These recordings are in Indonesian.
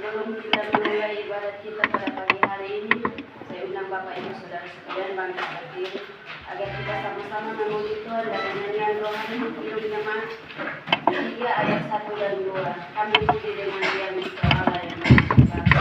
Sebelum kita memulai ibadat kita pada pagi hari ini, saya undang Bapak Ibu Saudara sekalian bangkit berdiri agar kita sama-sama memuji Tuhan dari nyanyian rohani penuh jemaat 3 ayat 1 dan 2. Kami puji dengan diam di Allah yang Maha Kuasa.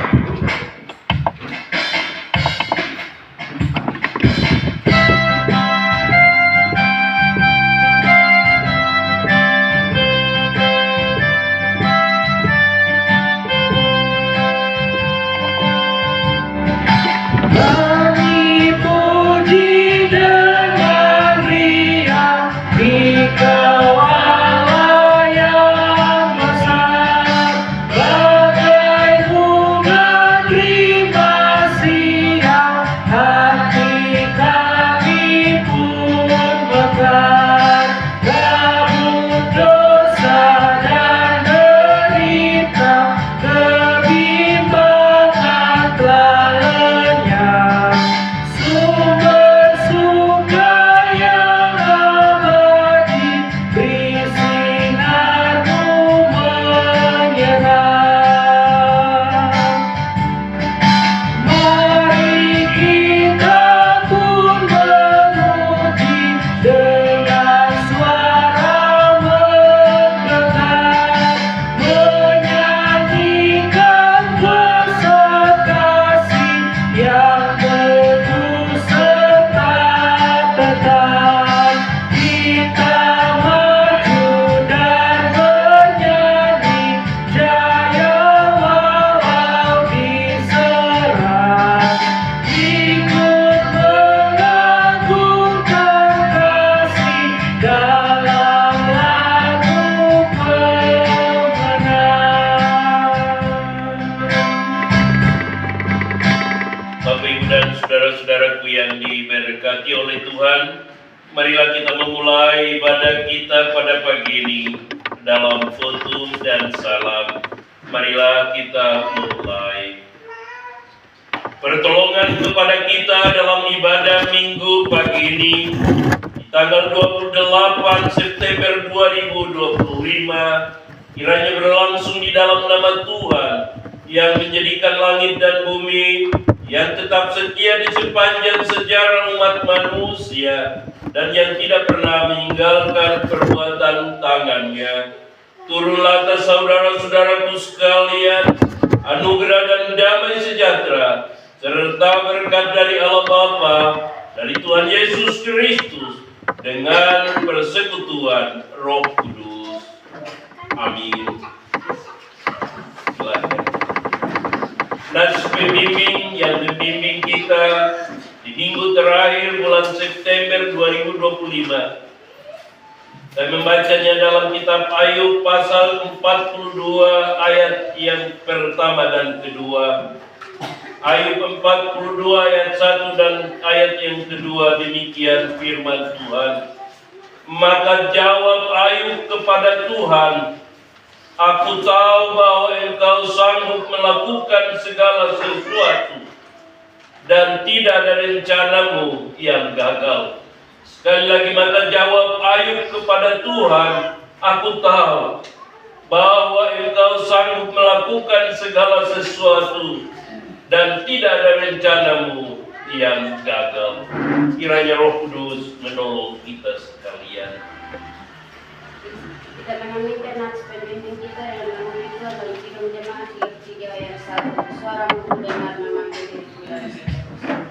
Saudara-saudaraku yang diberkati oleh Tuhan, marilah kita memulai ibadah kita pada pagi ini dalam fotum dan salam. Marilah kita memulai. Pertolongan kepada kita dalam ibadah minggu pagi ini, tanggal 28 September 2025, kiranya berlangsung di dalam nama Tuhan yang menjadikan langit dan bumi, yang tetap setia di sepanjang sejarah umat manusia, dan yang tidak pernah meninggalkan perbuatan tangannya. Turunlah atas saudara-saudaraku sekalian anugerah dan damai sejahtera, serta berkat dari Allah Bapa, dari Tuhan Yesus Kristus, dengan persekutuan Roh Kudus. Amin. Silakan. Nas pembimbing yang membimbing kita di minggu terakhir bulan September 2025. Saya membacanya dalam kitab Ayub pasal 42 ayat yang pertama dan kedua. Ayub 42 ayat 1 dan ayat yang kedua, demikian firman Tuhan. Maka jawab Ayub kepada Tuhan, "Aku tahu bahwa Engkau sanggup melakukan segala sesuatu, dan tidak ada rencanamu yang gagal." Sekali lagi, maka jawab Ayub kepada Tuhan, "Aku tahu bahwa Engkau sanggup melakukan segala sesuatu, dan tidak ada rencanamu yang gagal." Kiranya Roh Kudus menolong kita sekalian. Kita menyanyikan nats pembimbing kita yang memenuhi Tuhan dalam Kidung Jemaat 3 ayat 1. Suaramu kudengar memanggil diriku dari seterusnya.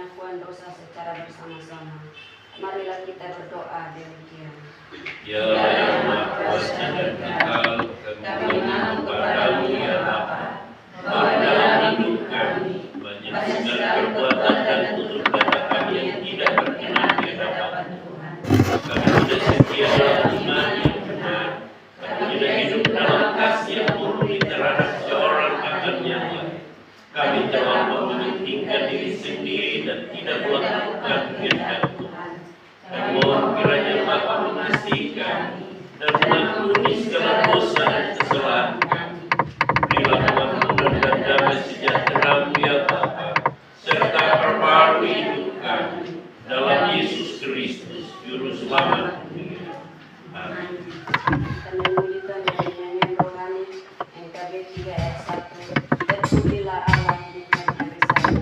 pengakuan dosa secara bersama-sama. Marilah kita berdoa demikian. Ya yang Maha Kuasa dan Kekal, kami mohon kepadamu ya Bapa, bahwa dalam hidup kami banyak segala perbuatan dan tutur kata kami yang tidak berkenan di hadapan Tuhan. Kami tidak setia dalam iman yang benar, kami tidak hidup dalam kasih yang murni terhadap seorang akan yang lain. Kami telah mementingkan diri sendiri dan tidak melakukan kehendak Tuhan. Kami mohon kiranya Bapa mengasihi kami dan mengampuni segala dosa dan kesalahan kami. Berilah pengampunan dan damai sejahtera-Mu ya Bapa, serta perbarui hidup kami dalam Yesus Kristus, Juru Selamat dunia. Amin. Kita memuji Tuhan dengan nyanyian rohani NKB 3 ayat 1. Terpujilah Allah di tengah hari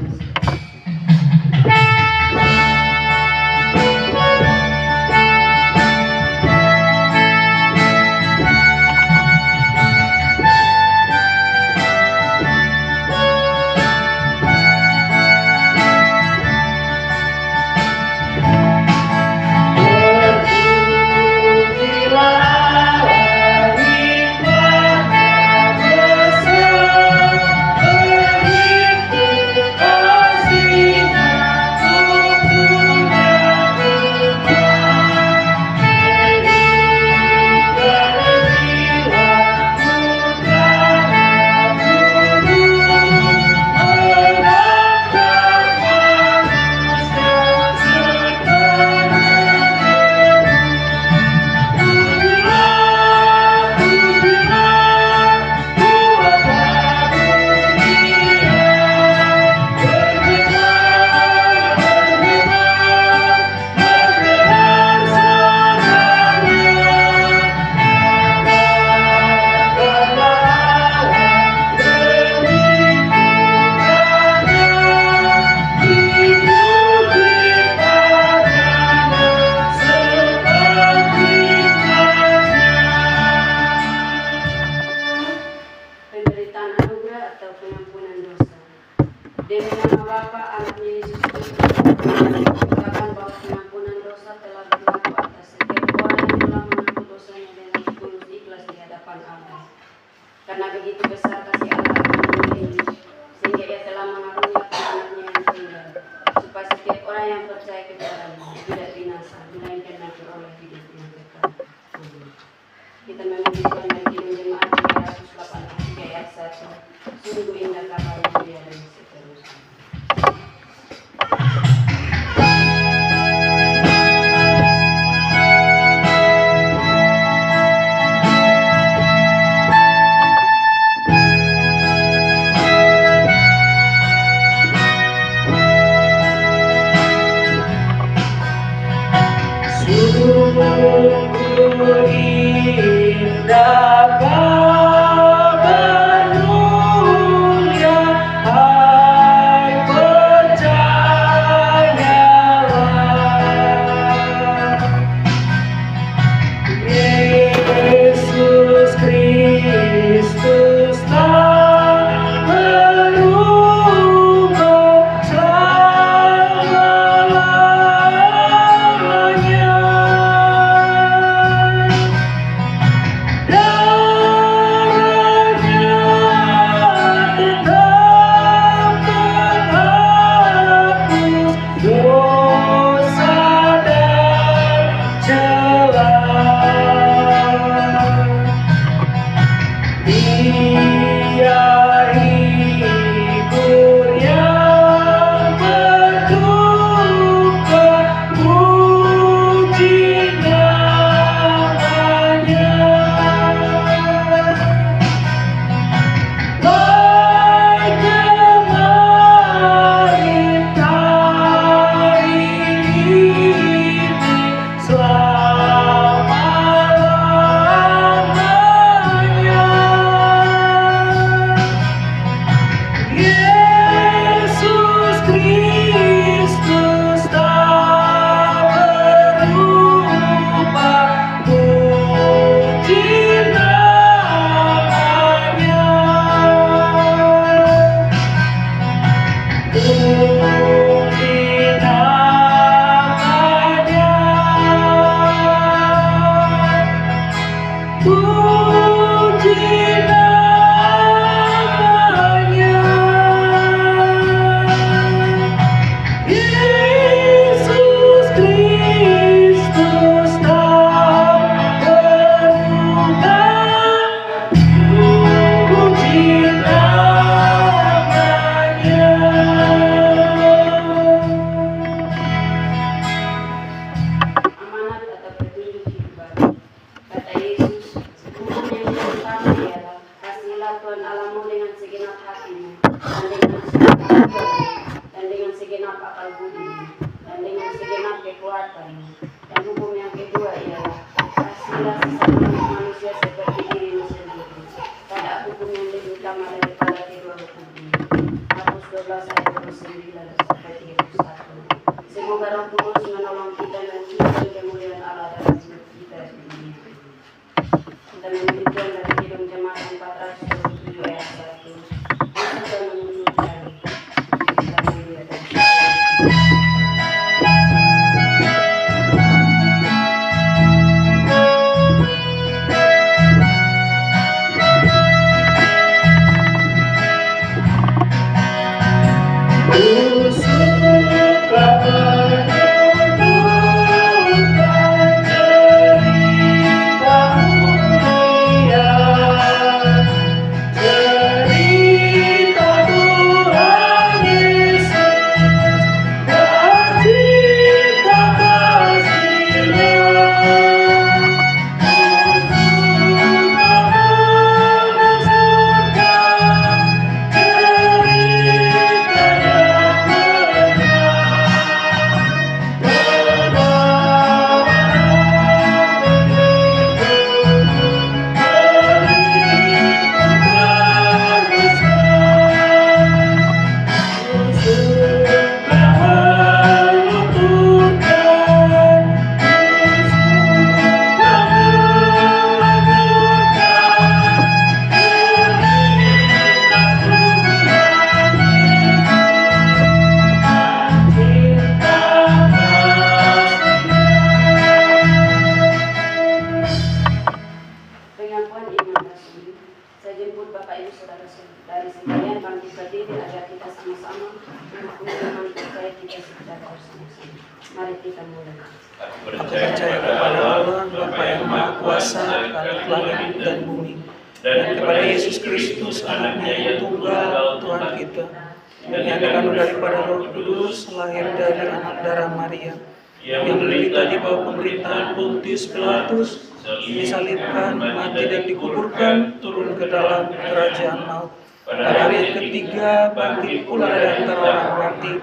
Karena begitu besar kasih Allah akan dunia ini, sehingga Ia telah mengaruniakan anaknya yang tunggal, supaya setiap orang yang percaya kepadanya tidak binasa, melainkan memperoleh hidup yang kekal. Amin. Kita memuji Tuhan dari Kidung Jemaat 383 ayat 1. Sungguh indah kabar mulia dan seterusnya. budi, dan dengan segenap kekuatan. Dan hukum yang kedua ialah kasihlah sesama manusia seperti dirimu sendiri. Tak ada hukum yang lebih utama daripada kedua hukum ini. Markus 12 ayat 29 sampai 31. Semoga Roh Kudus menolong kita dan menciptakan kemuliaan Allah dalam hidup kita di dunia. Dan demikian dari Kidung Jemaat 427 ayat 1. Kita menunjukkan kita melihat dan dari sekalian bangkit berdiri agar kita sama-sama mengakui iman percaya kita secara bersama-sama. Mari kita mulai. Aku Aku percaya kepada Allah, Bapa yang Maha Kuasa, Khalik langit dan bumi, dan kepada Yesus Kristus, Anaknya yang tunggal, Tuhan kita, yang dikandung daripada Roh Kudus, lahir dari anak darah Maria, yang menderita di bawah pemerintahan Pontius Pilatus, disalibkan, mati dan dikuburkan, turun ke dalam kerajaan maut. Pada hari yang ketiga, bangkit pula dari antara orang mati,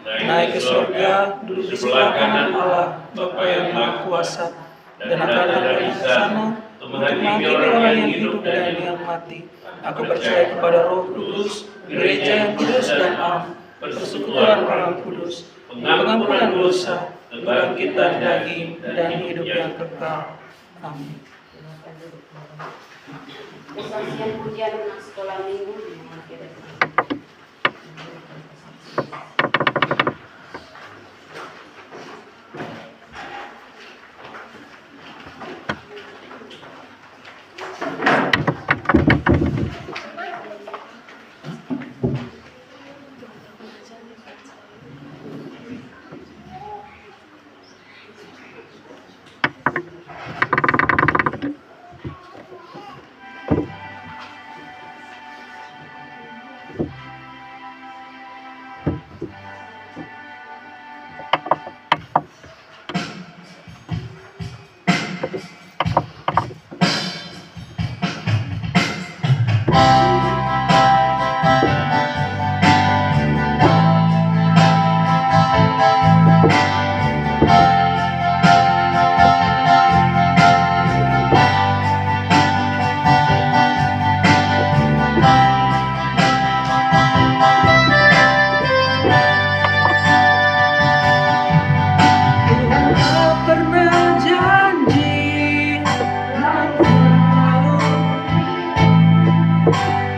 naik ke surga, duduk di sebelah kanan Allah, Bapa yang Maha Kuasa, dan akan datang ke sana untuk menghakimi orang yang hidup dan yang mati. Aku percaya kepada Roh Kudus, gereja yang kudus dan am, persekutuan orang kudus, pengampunan dosa, kebangkitan daging, dan hidup yang kekal. Amin. Kesaksian pujian anak sekolah minggu di akhir.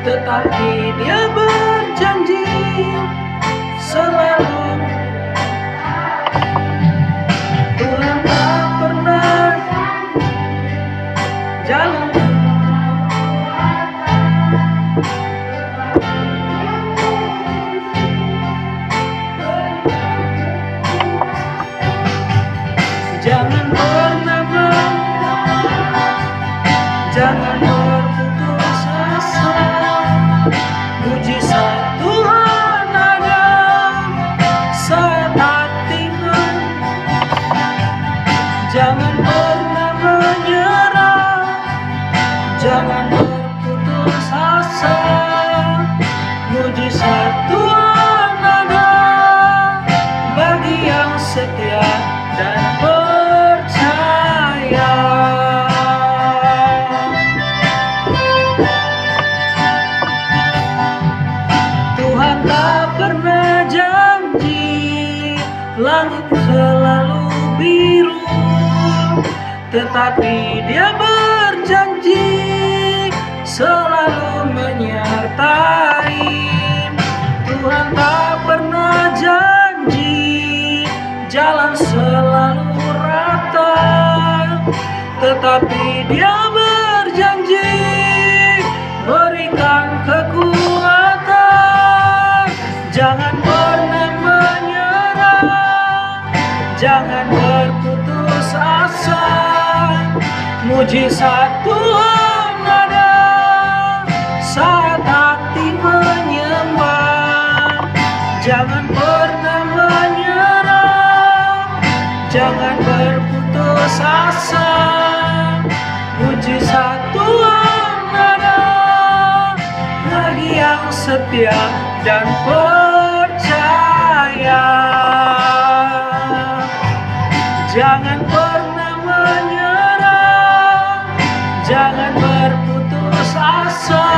Tetapi Dia berjanji selalu. Tuhan tak pernah jalan. Jangan pernah jangan berputus asa. Mujizat Tuhan ada langit selalu biru, tetapi Dia berjanji selalu menyertai. Tuhan tak pernah janji jalan selalu rata, tetapi Dia berjanji berikan kekuatan. Jangan pernah menyerah, jangan berputus asa. Mujizat Tuhan ada saat hati menyembah. Jangan pernah menyerah, jangan berputus asa. Mujizat Tuhan ada bagi yang setia dan percaya. Jangan pernah menyerah, jangan berputus asa.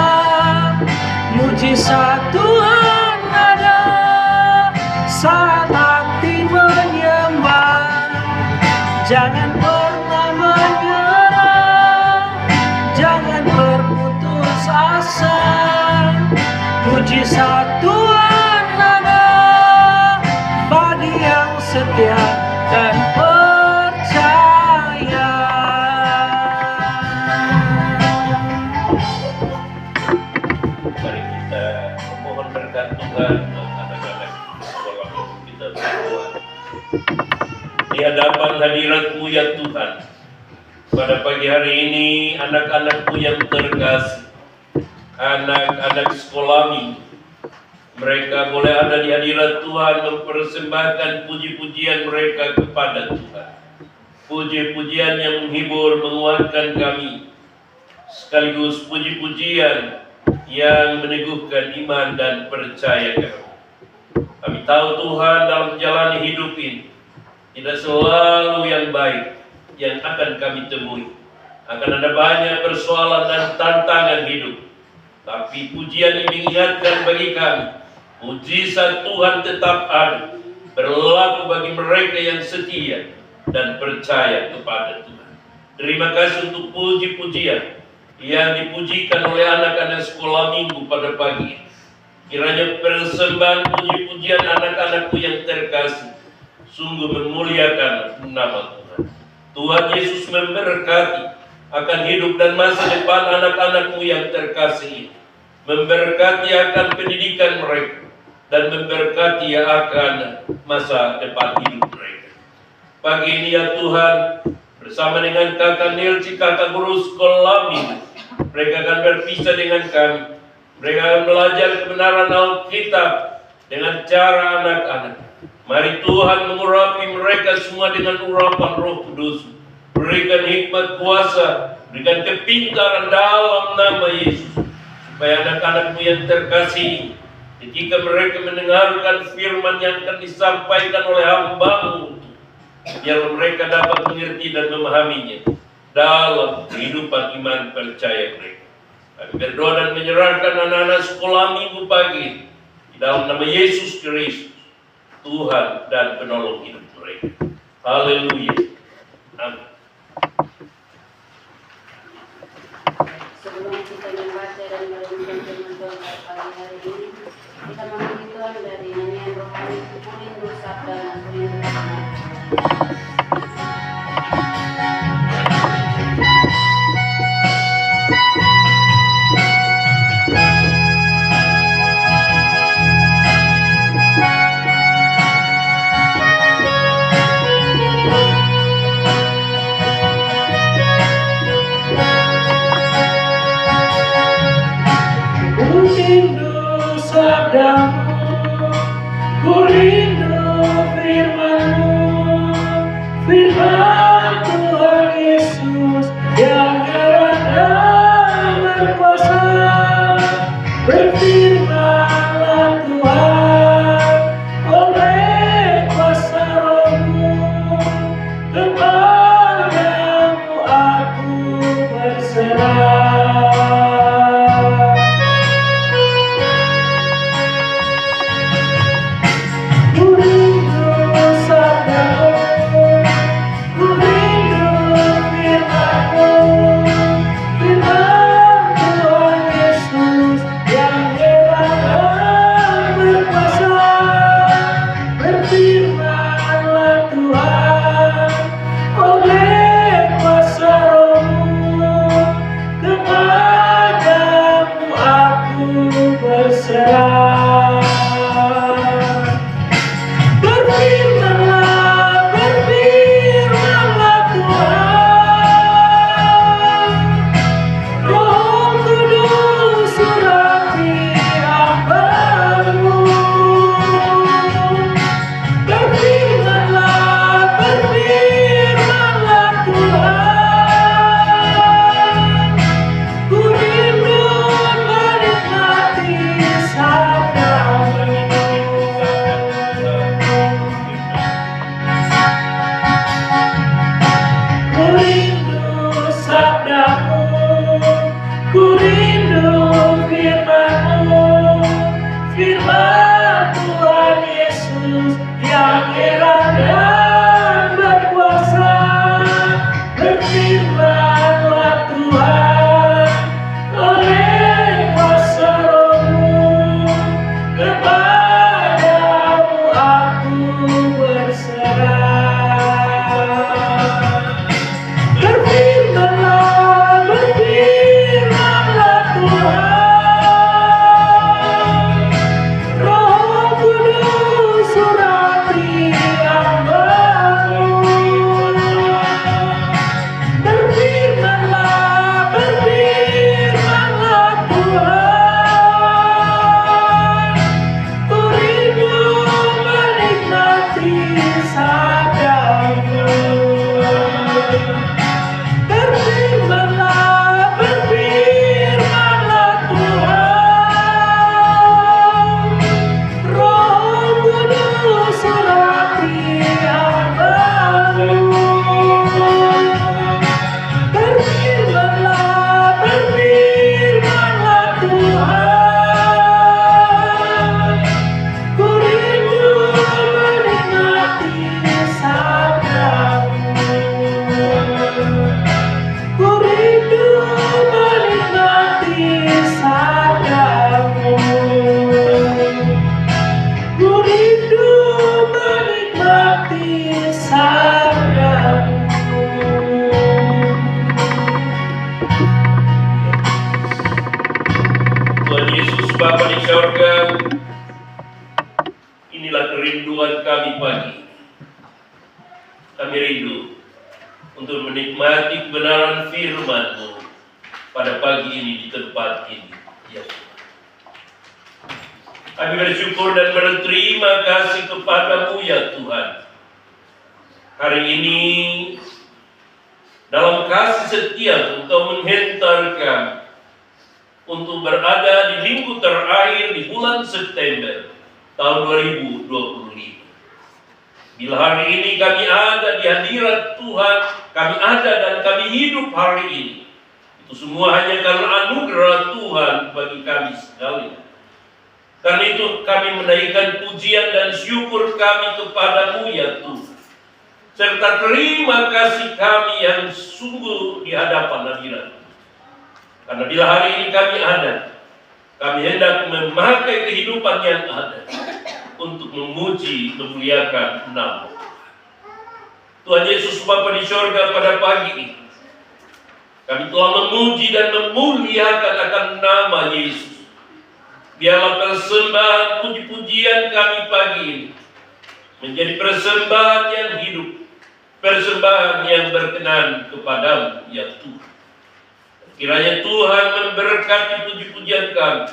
Mujizat Tuhan ada saat hati menyembah. Jangan pernah menyerah, jangan berputus asa. Mujizat Tuhan ada bagi yang setia dan percaya. Mari kita memohon berkat Tuhan buat anak-anak sekolah kita semua. Di hadapan hadirat-Mu ya Tuhan, pada pagi hari ini anak-anak-Mu yang terkasih, anak-anak sekolah minggu, mereka boleh ada di hadirat Tuhan mempersembahkan puji-pujian mereka kepada Tuhan. Puji-pujian yang menghibur, menguatkan kami, sekaligus puji-pujian yang meneguhkan iman dan percaya kami. Kami tahu Tuhan dalam menjalani hidup ini tidak selalu yang baik yang akan kami temui. Akan ada banyak persoalan dan tantangan hidup. Tapi pujian ini mengingatkan bagi kami, mujizat Tuhan tetap ada, berlaku bagi mereka yang setia dan percaya kepada Tuhan. Terima kasih untuk puji-pujian yang dipujikan oleh anak-anak sekolah minggu pada pagi ini. Kiranya persembahan puji-pujian anak-anakku yang terkasih sungguh memuliakan nama Tuhan. Tuhan Yesus memberkati akan hidup dan masa depan anak-anakmu yang terkasih ini. Memberkati akan pendidikan mereka dan memberkati akan masa depan hidup mereka. Pagi ini ya Tuhan, bersama dengan kakak Nilci, kakak guru sekolah minggu, mereka akan berpisah dengan kami. Mereka akan belajar kebenaran Alkitab dengan cara anak-anak. Mari Tuhan mengurapi mereka semua dengan urapan Roh Kudus. Berikan hikmat kuasa, berikan kepintaran dalam nama Yesus. Supaya anak-anakmu yang terkasih, ketika mereka mendengarkan firman yang akan disampaikan oleh hamba-Mu, biar mereka dapat mengerti dan memahaminya dalam kehidupan iman percaya mereka. Kami berdoa dan menyerahkan anak-anak sekolah minggu pagi di dalam nama Yesus Kristus, Tuhan dan penolong hidup mereka. Haleluya. Amin. Sebelum kita membaca dan merenungkan firman Tuhan pada pagi hari ini, kita memuji Tuhan dari nyanyian rohani Purindu Sabda dan Purindu Sabda. Ku rindu firman-Mu, Pangeran yang berkuasa, berfirmanlah Tuhan oleh kuasa Roh-Mu, kepadamu aku berserah. Berfirmanlah Tuhan, Roh Kudus surati hamba-Mu. Berfirmanlah Tuhan, ku rindu menikmati sabda-Mu. Berfirmanlah Tuhan, Roh Kudus surati hamba-Mu. Berfirmanlah Tuhan, ku rindu menikmati sabda-Mu. Ku rindu menikmati sabda-Mu. Ku rindu menikmati sabda-Mu. Tuhan Yesus Bapa di sorga, inilah kerinduan kami pagi. Kami rindu untuk menikmati kebenaran firman-Mu pada pagi ini di tempat ini, ya Tuhan. Kami bersyukur dan berterima kasih kepada-Mu ya Tuhan. Hari ini dalam kasih setia Engkau menghentar kami untuk berada di minggu terakhir di bulan September tahun 2025. Bila hari ini kami ada di hadirat Tuhan, kami ada dan kami hidup hari ini, itu semua hanya karena anugerah Tuhan bagi kami sekalian. Karena itu kami menaikkan pujian dan syukur kami kepada-Mu ya Tuhan, serta terima kasih kami yang sungguh di hadapan hadirat. Karena bila hari ini kami ada, kami hendak memakai kehidupan yang ada untuk memuji, memuliakan nama Tuhan Yesus Bapa di sorga. Pada pagi ini kami telah memuji dan memuliakan akan nama Yesus. Biarlah persembahan puji-pujian kami pagi ini menjadi persembahan yang hidup, persembahan yang berkenan kepada-Mu ya Tuhan. Kiranya Tuhan memberkati puji-pujian kami,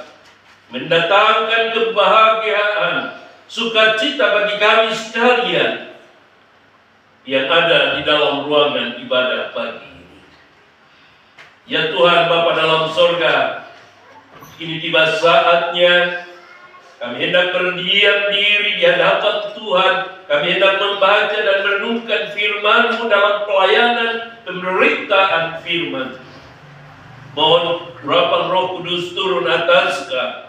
mendatangkan kebahagiaan, sukacita bagi kami sekalian yang ada di dalam ruangan ibadah pagi ini. Ya Tuhan Bapa dalam sorga, ini tiba saatnya kami hendak berdiam diri di hadapan Tuhan. Kami hendak membaca dan merenungkan firman-Mu dalam pelayanan pemberitaan firman. Mohon urapan Roh Kudus turun atas kami.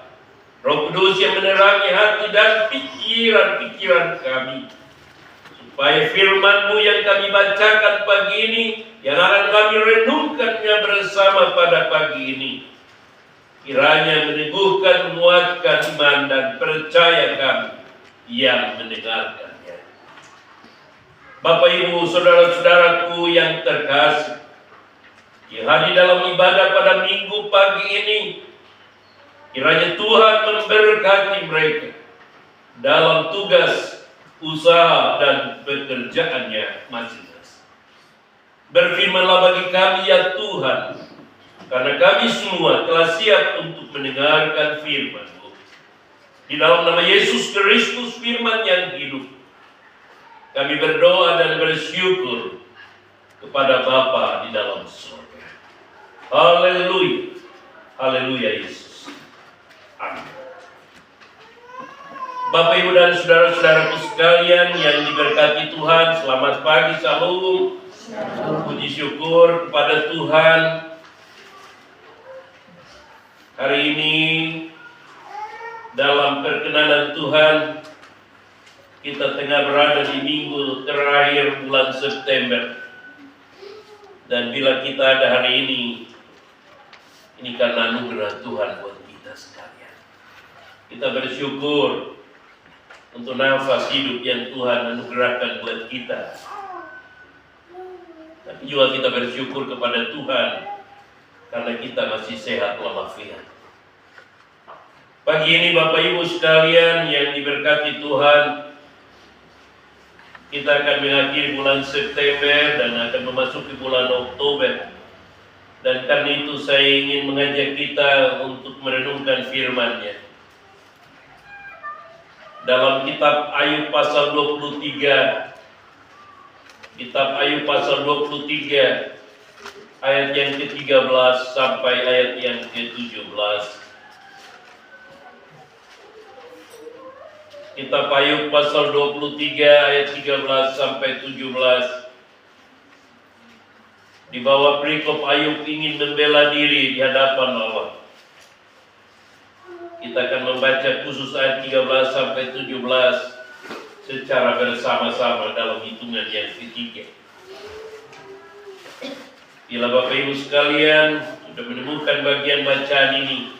Roh Kudus yang menerangi hati dan pikiran-pikiran kami, supaya firman-Mu yang kami bacakan pagi ini, yang akan kami renungkannya bersama pada pagi ini, kiranya meneguhkan, menguatkan iman dan percaya kami yang mendengarkannya. Bapak, Ibu, saudara-saudaraku yang terkasih, yang hadir dalam ibadah pada minggu pagi ini, kiranya Tuhan memberkati mereka dalam tugas, usaha, dan pekerjaannya masing-masing. Berfirmanlah bagi kami ya Tuhan, karena kami semua telah siap untuk mendengarkan firman-Mu. Di dalam nama Yesus Kristus, firman yang hidup, kami berdoa dan bersyukur kepada Bapa di dalam surga. Haleluya, haleluya Yesus. Amin. Bapak, Ibu, dan saudara-saudaraku sekalian yang diberkati Tuhan, selamat pagi, salam. Puji syukur kepada Tuhan. Hari ini dalam perkenanan Tuhan, kita tengah berada di minggu terakhir bulan September. Dan bila kita ada hari ini karena anugerah Tuhan buat kita sekalian. Kita bersyukur untuk nafas hidup yang Tuhan anugerahkan buat kita. Tapi juga kita bersyukur kepada Tuhan karena kita masih sehat walafiat. Pagi ini Bapak Ibu sekalian yang diberkati Tuhan, kita akan mengakhiri bulan September dan akan memasuki bulan Oktober. Dan karena itu saya ingin mengajak kita untuk merenungkan firman-Nya. Dalam kitab Ayub pasal 23, kitab Ayub pasal 23, ayat yang ke-13 sampai ayat yang ke-17. Kitab Ayub pasal 23 ayat 13 sampai 17. Di bawah perikop Ayub ingin membela diri di hadapan Allah. Kita akan membaca khusus ayat 13 sampai 17 secara bersama-sama dalam hitungan yang ketiga. Bila Bapak Ibu sekalian sudah menemukan bagian bacaan ini,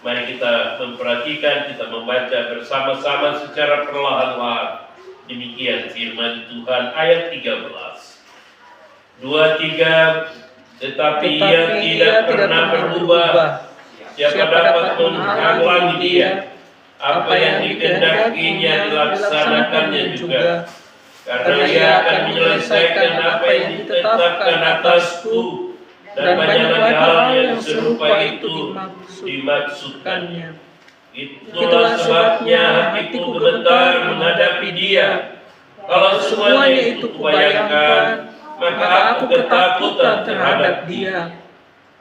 mari kita memperhatikan, kita membaca bersama-sama secara perlahan-lahan. Demikian firman Tuhan ayat 13. 2-3, tetapi ia tidak pernah berubah. Siapa dapat menghalangi dia? Apa yang dikehendakinya dilaksanakannya juga. Karena ia akan menyelesaikan apa yang ditetapkan atasku. Dan banyak hal yang serupa itu dimaksudkannya. Itulah sebabnya hatiku gemetar menghadapi dia. Kalau semuanya itu kubayangkan, maka aku ketakutan terhadap dia.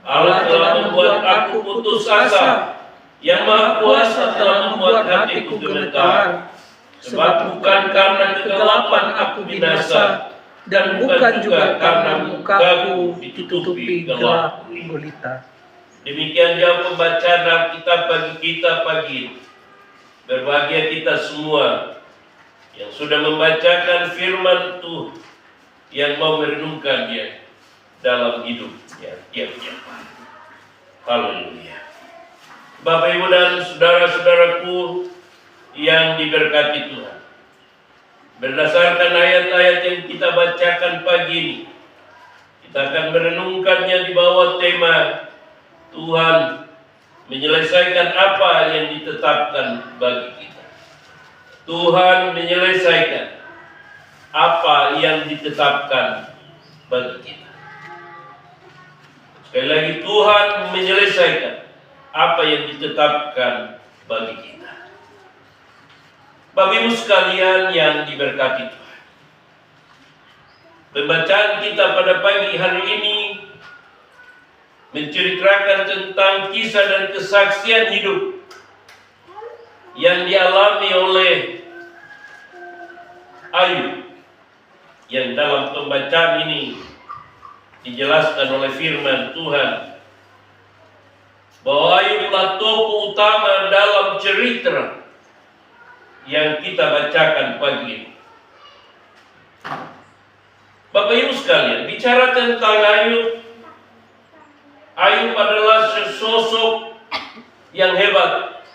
Allah telah membuat aku putus asa. Yang Maha Kuasa telah membuat hatiku gemetar. Sebab bukan karena kegelapan aku binasa, dan bukan juga karena mukaku ditutupi gelap gulita. Demikian jauh pembacaan Alkitab bagi kita pagi ini. Berbahagia kita semua yang sudah membacakan firman Tuhan, yang mau merenungkannya dalam hidupnya tiap-tiap hari. Haleluya. Bapak Ibu dan saudara-saudaraku yang diberkati Tuhan, berdasarkan ayat-ayat yang kita bacakan pagi ini, kita akan merenungkannya di bawah tema Tuhan menyelesaikan apa yang ditetapkan bagi kita. Tuhan menyelesaikan apa yang ditetapkan bagi kita. Sekali lagi, Tuhan menyelesaikan apa yang ditetapkan bagi kita. Bapak Ibu sekalian yang diberkati Tuhan, pembacaan kita pada pagi hari ini menceritakan tentang kisah dan kesaksian hidup yang dialami oleh Ayub, yang dalam pembacaan ini dijelaskan oleh firman Tuhan bahwa Ayublah tokoh utama dalam cerita yang kita bacakan pagi ini. Bapak Ibu sekalian, bicara tentang Ayub adalah sesosok yang hebat,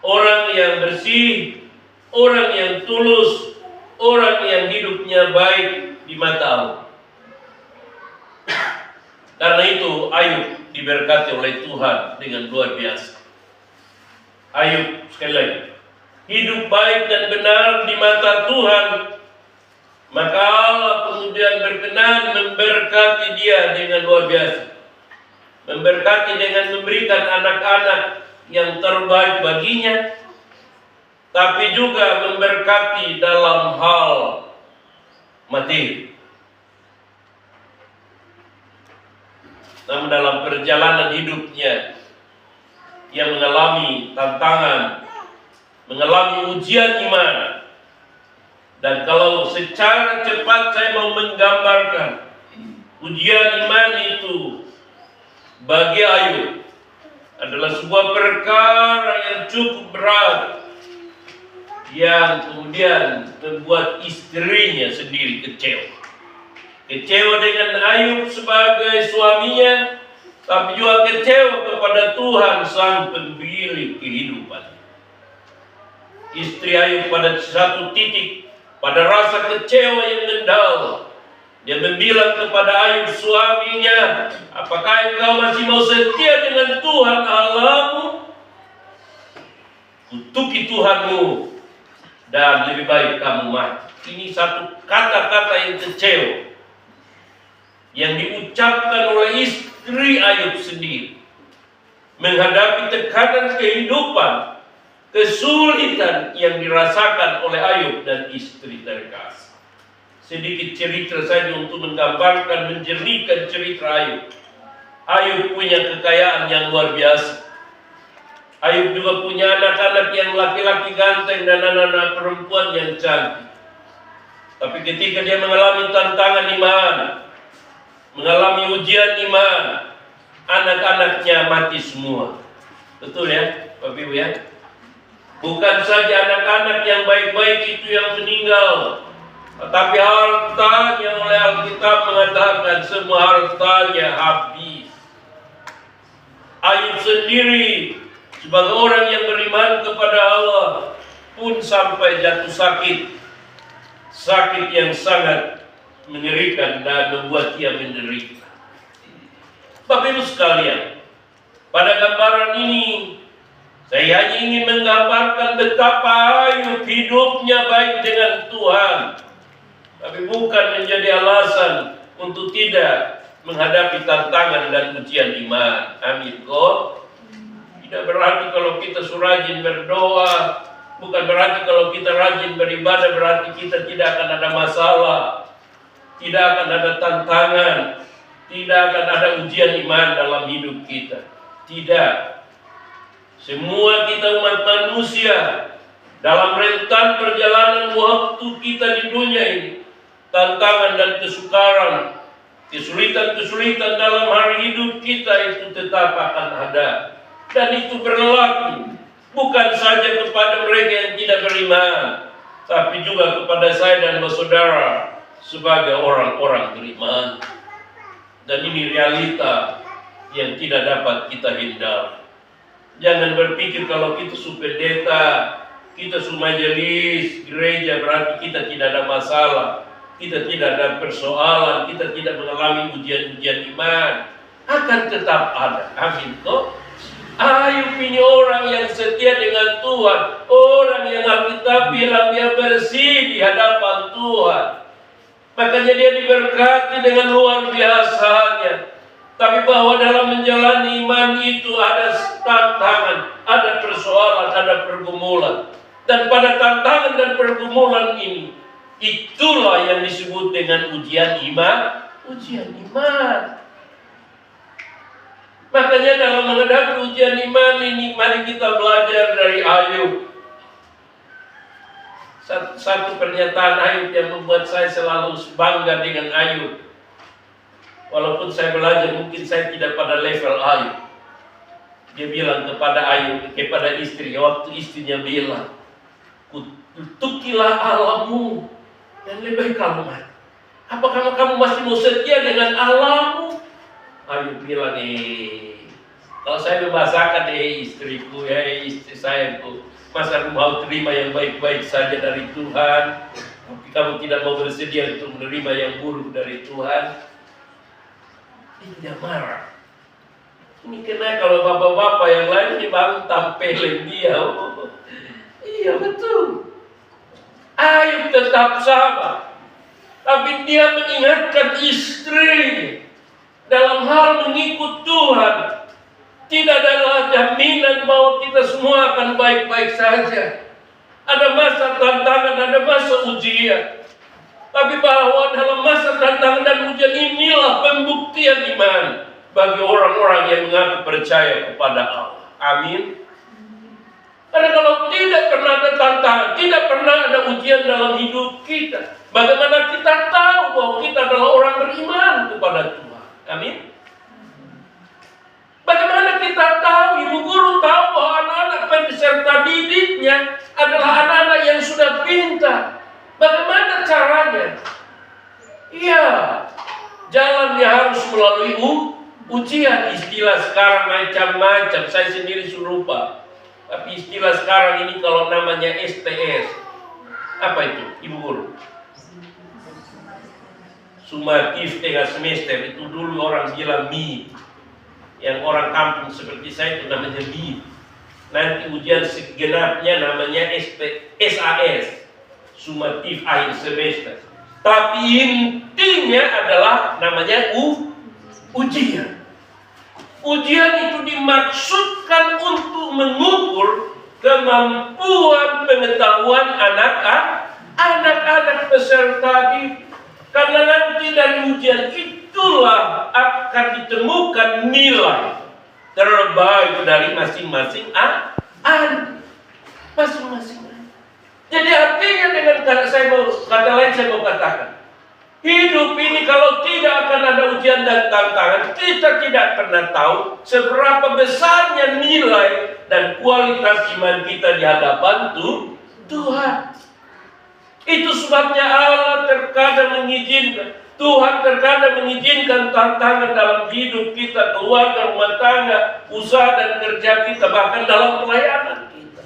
orang yang bersih, orang yang tulus, orang yang hidupnya baik di mata Allah. Karena itu Ayub diberkati oleh Tuhan dengan luar biasa. Ayub, sekali lagi, hidup baik dan benar di mata Tuhan, maka Allah kemudian berkenan memberkati dia dengan luar biasa. Memberkati dengan memberikan anak-anak yang terbaik baginya, tapi juga memberkati dalam hal materi. Namun dalam perjalanan hidupnya, ia mengalami tantangan, mengalami ujian iman. Dan kalau secara cepat saya mau menggambarkan ujian iman itu bagi Ayub adalah sebuah perkara yang cukup berat. yang kemudian membuat istrinya sendiri kecewa. Kecewa dengan Ayub sebagai suaminya, tapi juga kecewa kepada Tuhan sang pendiri kehidupan. Istri Ayub pada satu titik, pada rasa kecewa yang mendalam, dia membilang kepada Ayub suaminya, apakah engkau masih mau setia dengan Tuhan Allahmu? Kutuki Tuhanmu dan lebih baik kamu mati. Ini satu kata-kata yang kecewa yang diucapkan oleh istri Ayub sendiri menghadapi tekanan kehidupan, kesulitan yang dirasakan oleh Ayub dan istri terkasih. Sedikit cerita saja untuk menggambarkan, menjernihkan cerita Ayub. Ayub punya kekayaan yang luar biasa. Ayub juga punya anak-anak yang laki-laki ganteng dan anak-anak perempuan yang cantik. Tapi ketika dia mengalami tantangan iman, mengalami ujian iman, anak-anaknya mati semua. Betul ya, Bapak Ibu ya? Bukan saja anak-anak yang baik-baik itu yang meninggal, tetapi hartanya, oleh Alkitab mengatakan semua hartanya habis. Ayub sendiri sebagai orang yang beriman kepada Allah pun sampai jatuh sakit. Sakit yang sangat mengerikan dan membuat ia menderita. Bapak Ibu sekalian, pada gambaran ini saya hanya ingin menggambarkan betapa Ayub hidupnya baik dengan Tuhan, tapi bukan menjadi alasan untuk tidak menghadapi tantangan dan ujian iman. Amin kok. Tidak berarti kalau kita rajin berdoa, bukan berarti kalau kita rajin beribadah berarti kita tidak akan ada masalah, tidak akan ada tantangan, tidak akan ada ujian iman dalam hidup kita. Tidak. Semua kita umat manusia dalam rentan perjalanan waktu kita di dunia ini, tantangan dan kesukaran, kesulitan-kesulitan dalam hari hidup kita itu tetap akan ada. Dan itu berlaku bukan saja kepada mereka yang tidak beriman, tapi juga kepada saya dan saudara sebagai orang-orang beriman. Dan ini realita yang tidak dapat kita hindari. Jangan berpikir kalau kita pendeta, kita majelis gereja berarti kita tidak ada masalah, kita tidak ada persoalan, kita tidak mengalami ujian-ujian iman. Akan tetap ada. Amin kok. Ayub ini orang yang setia dengan Tuhan, orang yang Alkitab bilang dia bersih di hadapan Tuhan. Makanya dia diberkati dengan luar biasanya. Tapi bahwa dalam menjalani iman itu ada tantangan, ada persoalan, ada pergumulan. Dan pada tantangan dan pergumulan ini, itulah yang disebut dengan ujian iman. Ujian iman. Makanya dalam menghadapi ujian iman ini, mari kita belajar dari Ayub. Satu pernyataan Ayub yang membuat saya selalu bangga dengan Ayub. Walaupun saya belajar, mungkin saya tidak pada level Ayub. Dia bilang kepada Ayub, kepada istri, waktu istrinya bilang, kutukilah Allahmu dan lebih baik kamu mati. Apakah kamu masih mau setia dengan Allahmu? Ayub bilang, kalau saya membahasakan istriku, istri sayangku, masa aku mau terima yang baik-baik saja dari Tuhan, tapi kamu tidak mau bersedia untuk menerima yang buruk dari Tuhan? Dia marah. Ini kena kalau bapak-bapak yang lain bang tampilin dia. Iya betul. Ayub tetap sabar, tapi dia mengingatkan istri dalam hal mengikut Tuhan. Tidak adalah jaminan bahwa kita semua akan baik-baik saja. Ada masa tantangan, ada masa ujian. Tapi bahwa dalam masa tantangan dan ujian inilah pembuktian iman bagi orang-orang yang mengaku percaya kepada Allah. Amin. Karena kalau tidak pernah ada tantangan, tidak pernah ada ujian dalam hidup kita, bagaimana kita tahu bahwa kita adalah orang beriman kepada Tuhan? Amin. Bagaimana kita tahu, ibu guru tahu bahwa anak-anak peserta didiknya adalah anak-anak yang sudah pintar. Bagaimana caranya? Iya, jalannya harus melalui ujian. Istilah sekarang macam-macam, saya sendiri serupa. Tapi istilah sekarang ini kalau namanya STS, apa itu, Ibu Guru? Sumatif tengah semester, itu dulu orang bilang MI. Yang orang kampung seperti saya itu namanya MI. Nanti ujian segenapnya namanya SAS, sumatif akhir semester. Tapi intinya adalah namanya ujian. Ujian itu dimaksudkan untuk mengukur kemampuan pengetahuan anak-anak peserta didik. Karena nanti dari ujian itulah akan ditemukan nilai terbaik dari masing-masing anak. Masing-masing anak. Jadi artinya dengan kata lain saya mau katakan, hidup ini kalau tidak akan ada ujian dan tantangan, kita tidak pernah tahu seberapa besarnya nilai dan kualitas iman kita di hadapan Tuhan. Itu sebabnya Allah terkadang mengizinkan, Tuhan terkadang mengizinkan tantangan dalam hidup kita, keluarga, rumah tangga, usaha dan kerja kita, bahkan dalam pelayanan kita.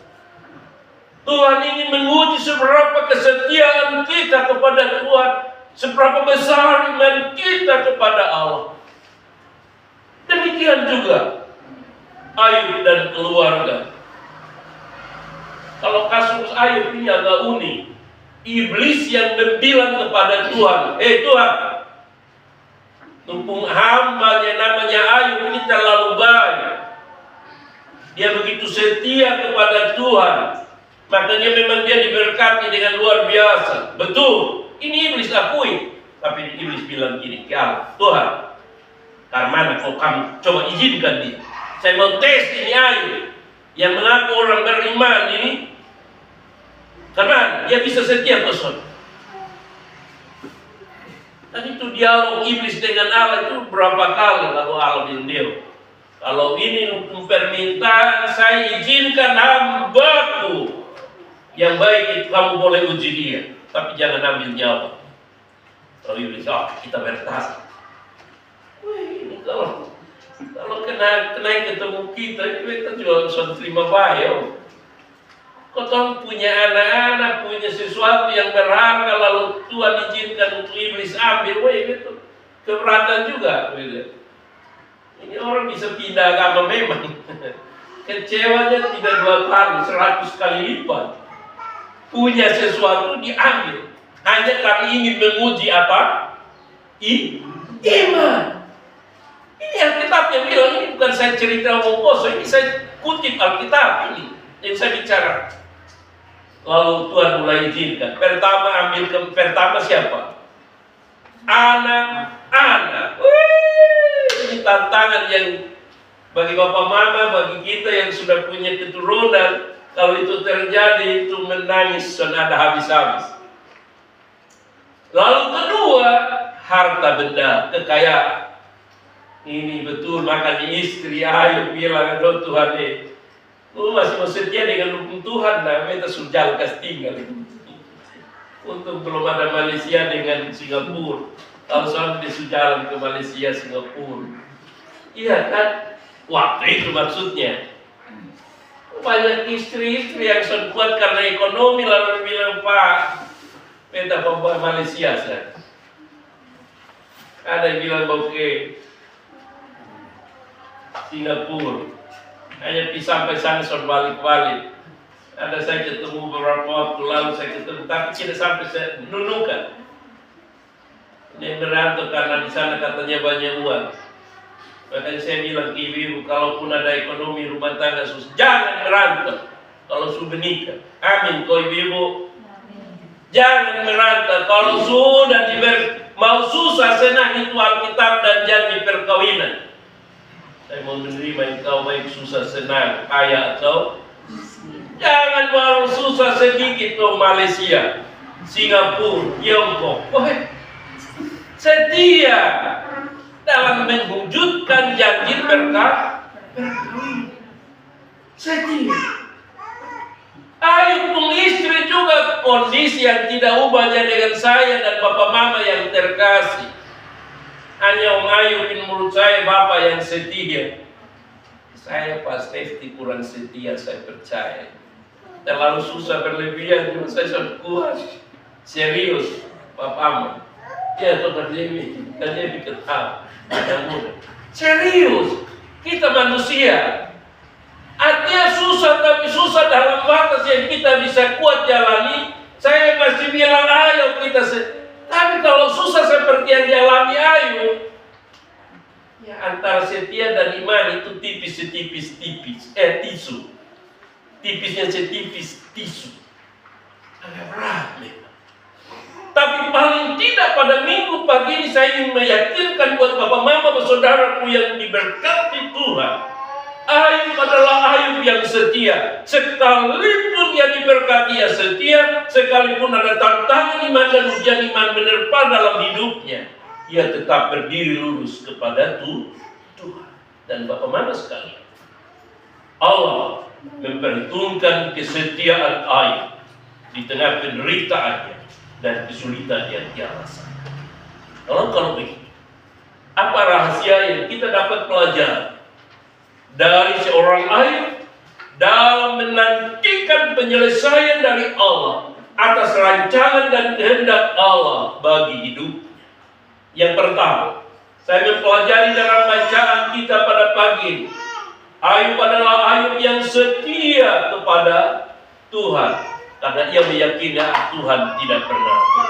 Tuhan ingin menguji seberapa kesetiaan kita kepada Tuhan, seberapa besar iman kita kepada Allah. Demikian juga Ayub dan keluarga. Kalau kasus Ayub ini agak unik. Iblis yang bilang kepada Tuhan, Tuhan, mumpung hambanya namanya Ayub ini terlalu baik, dia begitu setia kepada Tuhan, makanya memang dia diberkati dengan luar biasa. Betul, ini iblis akui. Tapi iblis bilang gini, ya Tuhan, karena kalau kamu coba izinkan dia, saya mau tes ini Ayub yang mengaku orang beriman ini, karena dia bisa setia person. Dan itu dialog iblis dengan Allah itu berapa kali lalu Allah bilang dia, kalau ini untuk permintaan saya izinkan hambaku yang baik itu kamu boleh uji dia, tapi jangan ambil nyawa. Kalau iblis, kita bertahan. Wah, ini kalau kena ketemu kita juga sudah terima bahaya. Kau punya anak-anak, punya sesuatu yang berharga, lalu Tuhan izinkan untuk iblis ambil, wah itu keberatan juga. Ini orang bisa pindah agama memang. Kecewanya tidak 2 kali, 100 kali lipat. Punya sesuatu diambil, hanya karena ingin menguji apa? Iman. Ini Alkitab yang bilang, ini bukan saya cerita omong kosong, ini saya kutip Alkitab ini yang saya bicara. Lalu Tuhan mulai izinkan. Pertama siapa? Anak-anak. Ini tantangan yang bagi bapak mama, bagi kita yang sudah punya keturunan, kalau itu terjadi itu menangis dan ada habis-habis. Lalu kedua, harta benda, kekayaan. Ini betul, makanya istri Ayub bilang, aduh Tuhan lu masih mau setia dengan hukum Tuhan, nah kita sudah tinggal. Untuk belum ada Malaysia dengan Singapura, kalau sampai jalan ke Malaysia, Singapura, iya kan? Waktu itu maksudnya. Banyak istri-istri yang sudah kuat karena ekonomi lalu bilang, Pak, minta bawa Malaysia saya. Ada yang bilang bawa ke Singapura. Hanya sampai sana sudah balik-balik. Ada saya ketemu beberapa waktu lalu saya ketemu, tapi tidak sampai saya nunukan. Ini merantau karena di sana katanya banyak uang. Makanya saya bilang ke ibu, kalaupun ada ekonomi rumah tangga susah, jangan merantau. Kalau sudah menikah, amin. Kau ibu, jangan merantau. Kalau sudah mau susah, senang itu Alkitab dan janji perkawinan. Saya mau menerima engkau baik susah senang, kaya atau jangan baru susah sedikit tuh Malaysia, Singapura, Tiongkok. Setia dalam mewujudkan janji berkah. Setia. Ayub pun istri juga kondisi yang tidak ubahnya dengan saya dan bapak mama yang terkasih. Hanya Om Ayub ini menurut saya bapak yang setia. Saya pasti kurang setia, saya percaya. Terlalu susah berlebihan, saya sudah kuat. Serius, Pak Paman. Ya, Dr. Jimmy, kan dia diketahui. Ada muda. Serius, kita manusia. Artinya susah, tapi susah dalam batas yang kita bisa kuat jalani. Saya masih bilang ayo kita tapi kalau susah seperti yang dialami Ayub, ya antara setia dan iman itu tipis tisu. Tipisnya setipis tisu. Agak berat memang. Tapi paling tidak pada minggu pagi ini saya ingin meyakinkan buat bapak mama saudaraku yang diberkati Tuhan. Ayub adalah Ayub yang setia. Sekalipun yang diberkati ya setia, sekalipun ada tantangan iman dan ujian iman menerpa dalam hidupnya, ia tetap berdiri lurus kepada Tuhan. Dan bapak mama sekalian, Allah memperhitungkan kesetiaan Ayub di tengah penderitaannya dan kesulitan yang dia rasakan. Kalau begitu, apa rahasia yang kita dapat pelajari dari seorang Ayub dalam menantikan penyelesaian dari Allah atas rancangan dan kehendak Allah bagi hidupnya? Yang pertama, saya mempelajari dalam bacaan kita pada pagi ini, Ayub adalah Ayub yang setia kepada Tuhan karena ia meyakini Tuhan tidak pernah berubah.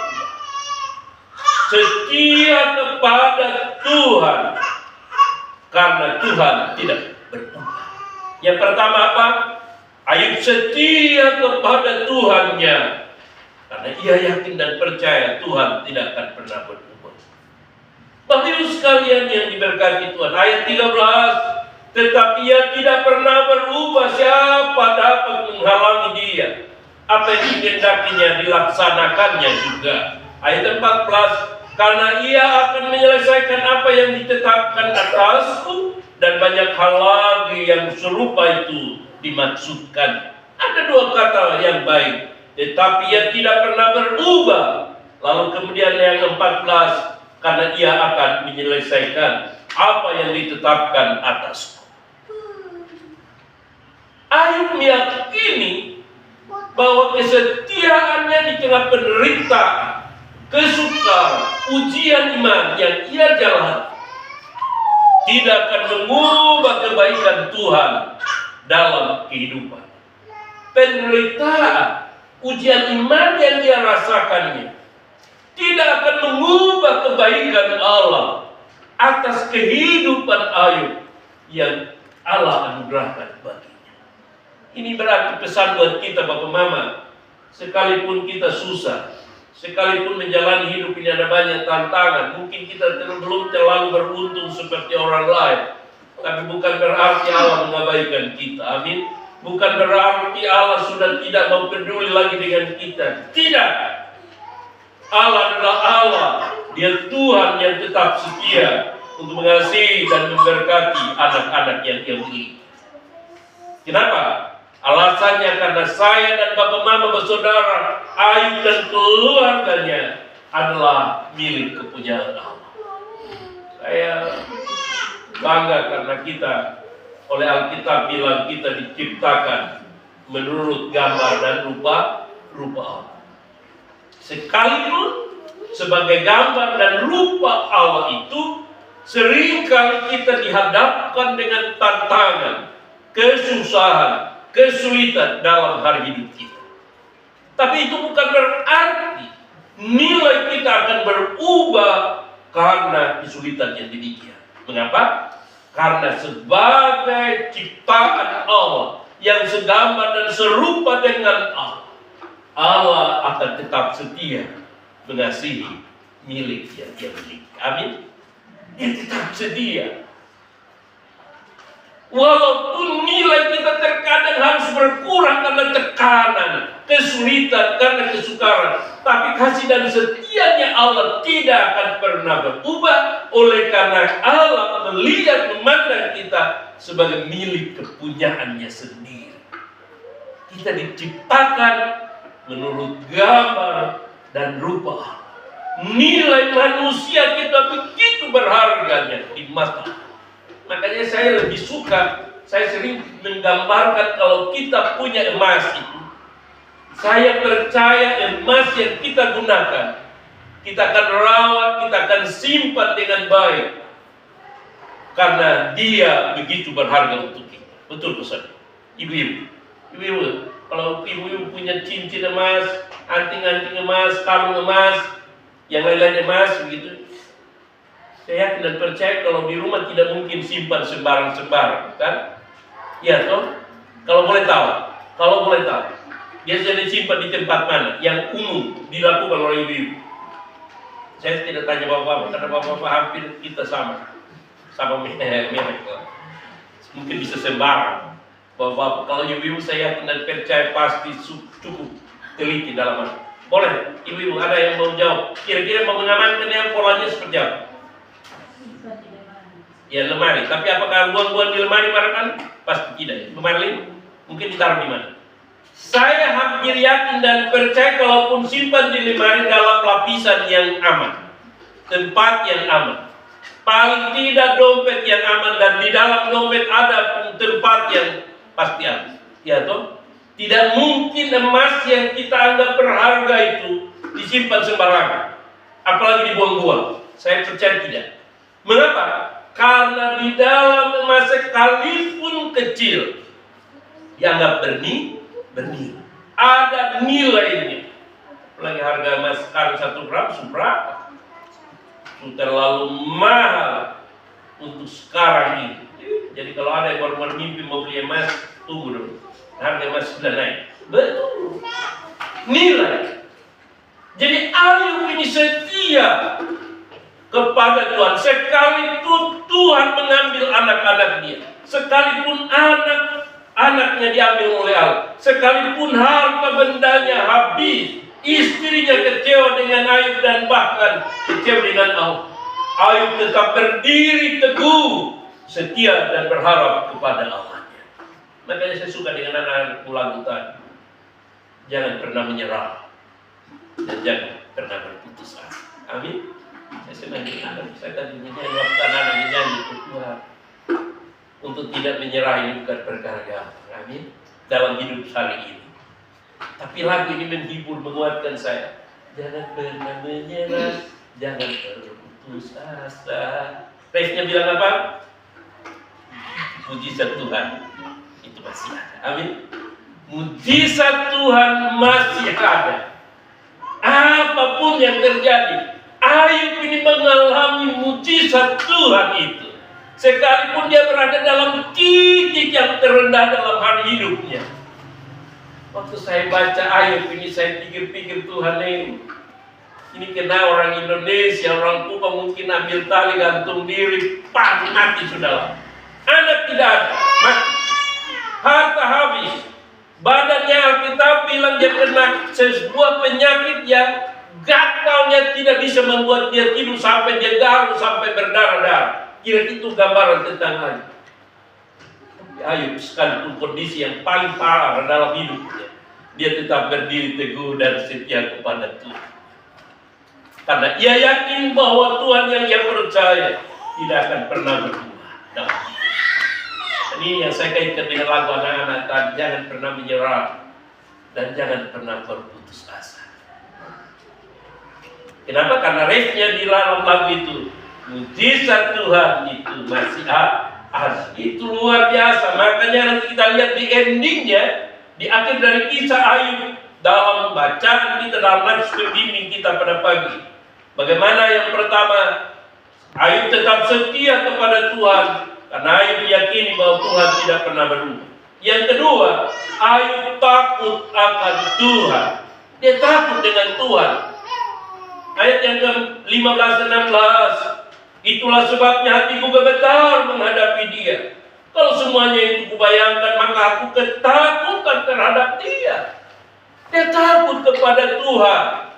Setia kepada Tuhan karena Tuhan tidak berubah. Yang pertama apa? Ayub setia kepada Tuhannya karena ia yakin dan percaya Tuhan tidak akan pernah berubah. Bapak Ibu sekalian yang diberkati Tuhan, ayat 13, tetapi ia tidak pernah berubah, siapa dapat menghalangi dia? Apa yang dikehendakinya dilaksanakannya juga. Ayat 14, karena ia akan menyelesaikan apa yang ditetapkan atasku, dan banyak hal lagi yang serupa itu dimaksudkan. Ada dua kata yang baik, tetapi ia tidak pernah berubah. Lalu kemudian yang 14, karena ia akan menyelesaikan apa yang ditetapkan atasku. Ayub meyakini bahwa kesetiaannya di tengah penderitaan, kesukaran, ujian iman yang ia jalani tidak akan mengubah kebaikan Tuhan dalam kehidupan. Penderitaan, ujian iman yang dia rasakannya tidak akan mengubah kebaikan Allah atas kehidupan Ayub yang Allah anugerahkan baginya. Ini berarti pesan buat kita Bapak Mama, sekalipun kita susah, sekalipun menjalani hidup ini ada banyak tantangan, mungkin kita belum terlalu beruntung seperti orang lain, tapi bukan berarti Allah mengabaikan kita. Amin. Bukan berarti Allah sudah tidak peduli lagi dengan kita. Tidak. Allah adalah Allah. Dia Tuhan yang tetap setia untuk mengasihi dan memberkati anak-anak yang Dia miliki. Kenapa? Alasannya karena saya dan bapak mama bersaudara, Ayub dan keluarganya adalah milik kepunyaan Allah. Saya bangga karena kita oleh Alkitab bilang kita diciptakan menurut gambar dan rupa Allah. Sekalipun sebagai gambar dan rupa Allah itu, seringkali kita dihadapkan dengan tantangan, kesusahan, kesulitan dalam hari hidup kita. Tapi itu bukan berarti nilai kita akan berubah karena kesulitan yang demikian. Mengapa? Karena sebagai ciptaan Allah yang segambar dan serupa dengan Allah, Allah akan tetap setia mengasihi milik yang Dia miliki. Amin. Dia tetap setia. Walaupun nilai kita terkadang harus berkurang karena tekanan, kesulitan, karena kesukaran, tapi kasih dan setianya Allah tidak akan pernah berubah. Oleh karena Allah melihat, memandang kita sebagai milik kepunyaannya sendiri. Kita diciptakan menurut gambar dan rupa. Nilai manusia kita begitu berharganya di mata. Makanya saya lebih suka, saya sering menggambarkan kalau kita punya emas itu, saya percaya emas yang kita gunakan, kita akan rawat, kita akan simpan dengan baik. Karena dia begitu berharga untuk kita. Betul pesan ibu-ibu. Ibu-ibu, kalau ibu-ibu punya cincin emas, anting-anting emas, kalung emas, yang lain-lain emas, begitu, saya yakin dan percaya kalau di rumah tidak mungkin simpan sembarang-sembarang, kan? Iya toh? Kalau boleh tahu, biasanya disimpan di tempat mana? Yang umum dilakukan oleh ibu-ibu. Saya tidak tanya bapak-bapak, karena bapak-bapak hampir kita sama merek. Mungkin bisa sembarang. Bapak, kalau ibu-ibu saya yakin dan percaya pasti cukup teliti dalam hal. Boleh, ibu-ibu ada yang mau jawab? Kira-kira mau mengamankan yang polanya seperti apa? Ya lemari, tapi apakah buang-buang di lemari barangkali? Pasti tidak. Lemari mungkin ditaruh di mana? Saya hampir yakin dan percaya kalaupun simpan di lemari dalam lapisan yang aman, tempat yang aman. Paling tidak dompet yang aman, dan di dalam dompet ada tempat yang pasti aman. Ya toh? Tidak mungkin emas yang kita anggap berharga itu disimpan sembarangan, apalagi dibuang-buang. Saya percaya tidak. Mengapa? Karena di dalam emas sekalipun kecil dianggap bernilai. Ada nilainya. Apalagi harga emas sekarang 1 gram seberapa? Terlalu mahal untuk sekarang ini. Jadi kalau ada yang baru mimpi mau beli emas, tunggu dulu. Harga emas sudah naik. Betul. Nilai. Jadi Ayub ini setia kepada Tuhan. Sekalipun Tuhan mengambil anak-anak dia, sekalipun anak-anaknya diambil oleh Allah, sekalipun harta bendanya habis, istrinya kecewa dengan Ayub dan bahkan kecewa dengan Allah, Ayub tetap berdiri teguh, setia dan berharap kepada Allah. Makanya saya suka dengan anak-anak lagu tadi. Jangan pernah menyerah dan jangan pernah berputus asa. Amin. Saya senang dengan anak. Saya tadi menyanyi waktu anak menyanyi untuk Tuhan. Untuk tidak menyerah ini bukan perkara gampang. Amin. Dalam hidup hari ini. Tapi lagu ini menghibur, menguatkan saya. Jangan pernah menyerah, jangan berputus asa. Refnya bilang apa? Mujizat Tuhan itu masih ada. Amin. Mujizat Tuhan masih ada. Apapun yang terjadi, Ayub ini mengalami mujizat Tuhan itu. Sekalipun dia berada dalam titik yang terendah dalam hari hidupnya. Waktu saya baca Ayub ini, saya pikir-pikir Tuhan ini kena orang Indonesia, orang tua mungkin ambil tali gantung diri, mati sudah. Anak tidak ada, mati. Harta habis. Badannya Alkitab bilang dia kena sebuah penyakit yang gatalnya tidak bisa membuat dia tidur sampai dia garuk, sampai berdarah-darah. Kira itu gambaran tentang Ayub. Ayub sekalipun kondisi yang paling parah dalam hidupnya, dia tetap berdiri teguh dan setia kepada Tuhan. Karena ia yakin bahwa Tuhan yang ia percaya tidak akan pernah berubah. Ini yang saya kaitkan dengan lagu anak-anak tadi. Jangan pernah menyerah dan jangan pernah berputus asa. Kenapa? Karena refnya di dalam lagu itu, mujizat Tuhan itu masih ada. Itu luar biasa. Makanya nanti kita lihat di endingnya, di akhir dari kisah Ayub, dalam bacaan kita, dalam nats pembimbing kita pada pagi. Bagaimana yang pertama, Ayub tetap setia kepada Tuhan. Karena Ayub meyakini bahwa Tuhan tidak pernah berubah. Yang kedua, Ayub takut akan Tuhan. Dia takut dengan Tuhan. Ayat yang ke-15-16. Itulah sebabnya hatiku gemetar menghadapi dia. Kalau semuanya itu kubayangkan, maka aku ketakutan terhadap dia. Dia takut kepada Tuhan.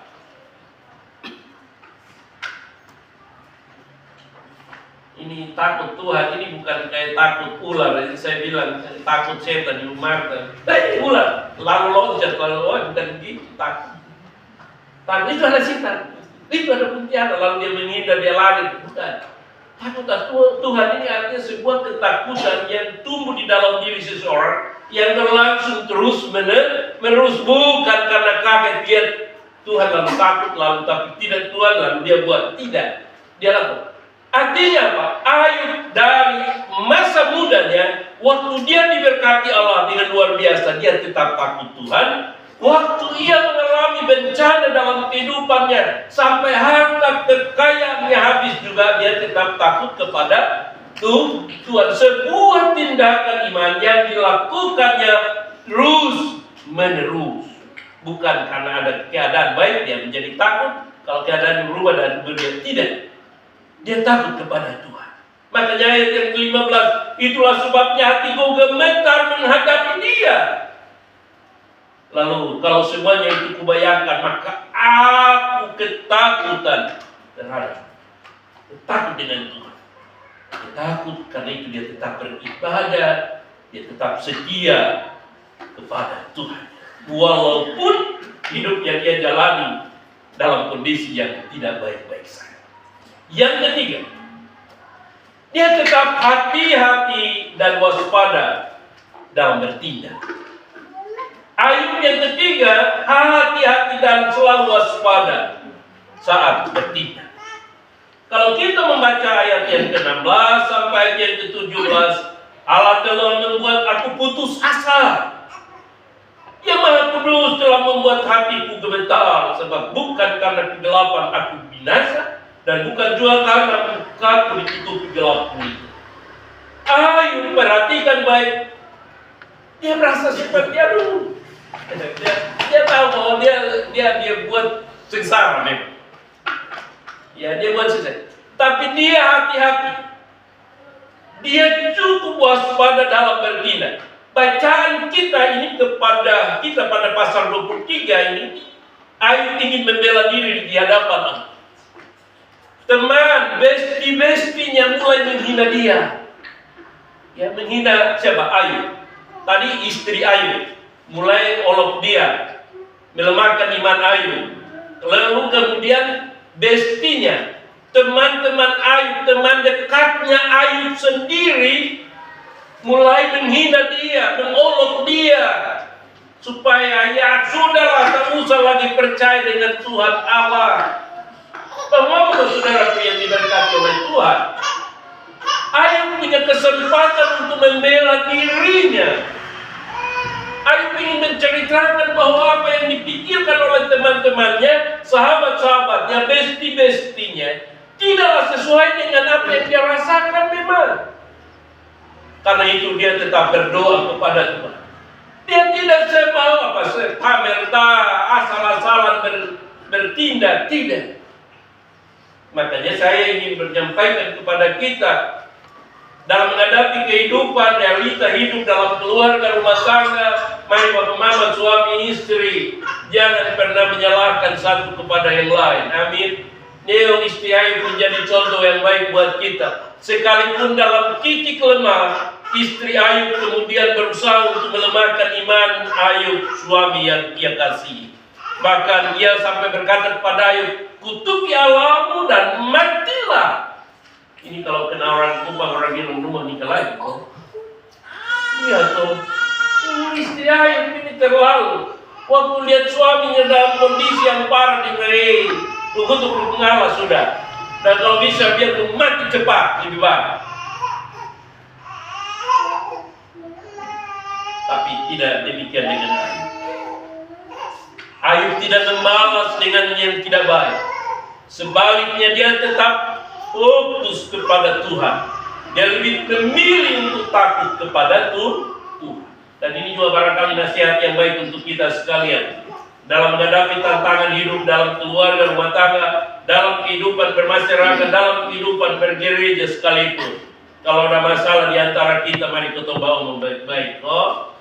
Ini takut Tuhan, ini bukan kayak takut ular. Jadi saya bilang takut setan di rumah. Ular. lalu loncat, bukan begitu, takut. Takut itu ada setan, itu ada kuntilanak, lalu dia menghindar, dia lari, bukan. Takut Tuhan ini artinya sebuah ketakutan yang tumbuh di dalam diri seseorang, yang berlangsung terus menerus, bukan karena kaget dia Tuhan lalu takut, lalu tapi tidak Tuhan lalu dia buat, tidak, dia lakukan. Artinya apa? Ayub dari masa mudanya, waktu dia diberkati Allah dengan luar biasa, dia tetap takut Tuhan. Waktu ia mengalami bencana dalam kehidupannya, sampai harta kekayaannya habis juga, dia tetap takut kepada Tuhan. Sebuah tindakan iman yang dilakukannya terus menerus. Bukan karena ada keadaan baik dia menjadi takut, kalau keadaan berubah dan berubah, tidak. Dia takut kepada Tuhan. Makanya ayat yang ke-15, itulah sebabnya hatiku gemetar menghadapi dia. Lalu kalau semuanya itu kubayangkan, maka aku ketakutan terhadap, takut dengan Tuhan. Takut karena itu dia tetap beribadah, dia tetap setia kepada Tuhan. Walaupun hidup yang dia jalani dalam kondisi yang tidak baik-baik saja. Yang ketiga, dia tetap hati-hati dan waspada dalam bertindak. Ayub yang ketiga, hati-hati dan selalu waspada saat bertindak. Kalau kita membaca ayat yang ke-16 sampai ayat yang ke-17, Allah telah membuat aku putus asa. Yang Maha Kudus telah membuat hatiku gemetar, sebab bukan karena kegelapan aku binasa, dan bukan juga karena mukaku ditutupi gelap itu. Ayub perhatikan baik. Dia merasa seperti aduh. Dia tahu bahwa dia buat sengsara memang. Ya, dia buat sengsara. Tapi dia hati-hati. Dia cukup waspada dalam bertindak. Bacaan kita ini kepada kita pada pasal 23 ini, Ayub ingin membela diri di hadapan Allah. Teman, besti-bestinya mulai menghina dia. Ya, menghina siapa? Ayub. Tadi istri Ayub mulai olok dia, melemahkan iman Ayub. Lalu kemudian bestinya, teman-teman Ayub, teman dekatnya Ayub sendiri mulai menghina dia, mengolok dia, supaya ya sudahlah, tak usah lagi percaya dengan Tuhan Allah. Bahwa saudaraku yang diberkati oleh Tuhan, Ayub punya kesempatan untuk membela dirinya. Ayub ingin menceritakan bahwa apa yang dipikirkan oleh teman-temannya, sahabat-sahabatnya, besti-bestinya, tidaklah sesuai dengan apa yang dia rasakan memang. Karena itu dia tetap berdoa kepada Tuhan. Dia tidak semau pamer asal-asalan bertindak, tidak. Makanya saya ingin menyampaikan kepada kita, dalam menghadapi kehidupan, realita hidup dalam keluarga, rumah tangga, mari bapak mama, suami, istri, jangan pernah menyalahkan satu kepada yang lain. Amin. Neo istri Ayub menjadi contoh yang baik buat kita. Sekalipun dalam titik lemah, istri Ayub kemudian berusaha untuk melemahkan iman Ayub, suami yang ia kasihi. Bahkan ia sampai berkata kepada Ayub, kutubi Allahmu dan matilah. Ini kalau kena orang Kupang, orang bilang rumah nikah lagi. Iya tuh, ini istri Ayub ini terlalu. Waktu lihat suaminya dalam kondisi yang parah, dia untuk mengalah sudah. Dan kalau bisa biar tuh mati cepat, lebih baik. Tapi tidak demikian dengan Ayub. Ayub tidak membalas dengan yang tidak baik. Sebaliknya dia tetap fokus kepada Tuhan. Dia lebih memilih untuk takut kepada Tuhan. Dan ini juga barangkali nasihat yang baik untuk kita sekalian. Dalam menghadapi tantangan hidup dalam keluarga, rumah tangga, dalam kehidupan bermasyarakat, dalam kehidupan bergereja sekalipun. Kalau ada masalah di antara kita, mari kita bawa baik-baik. Oh,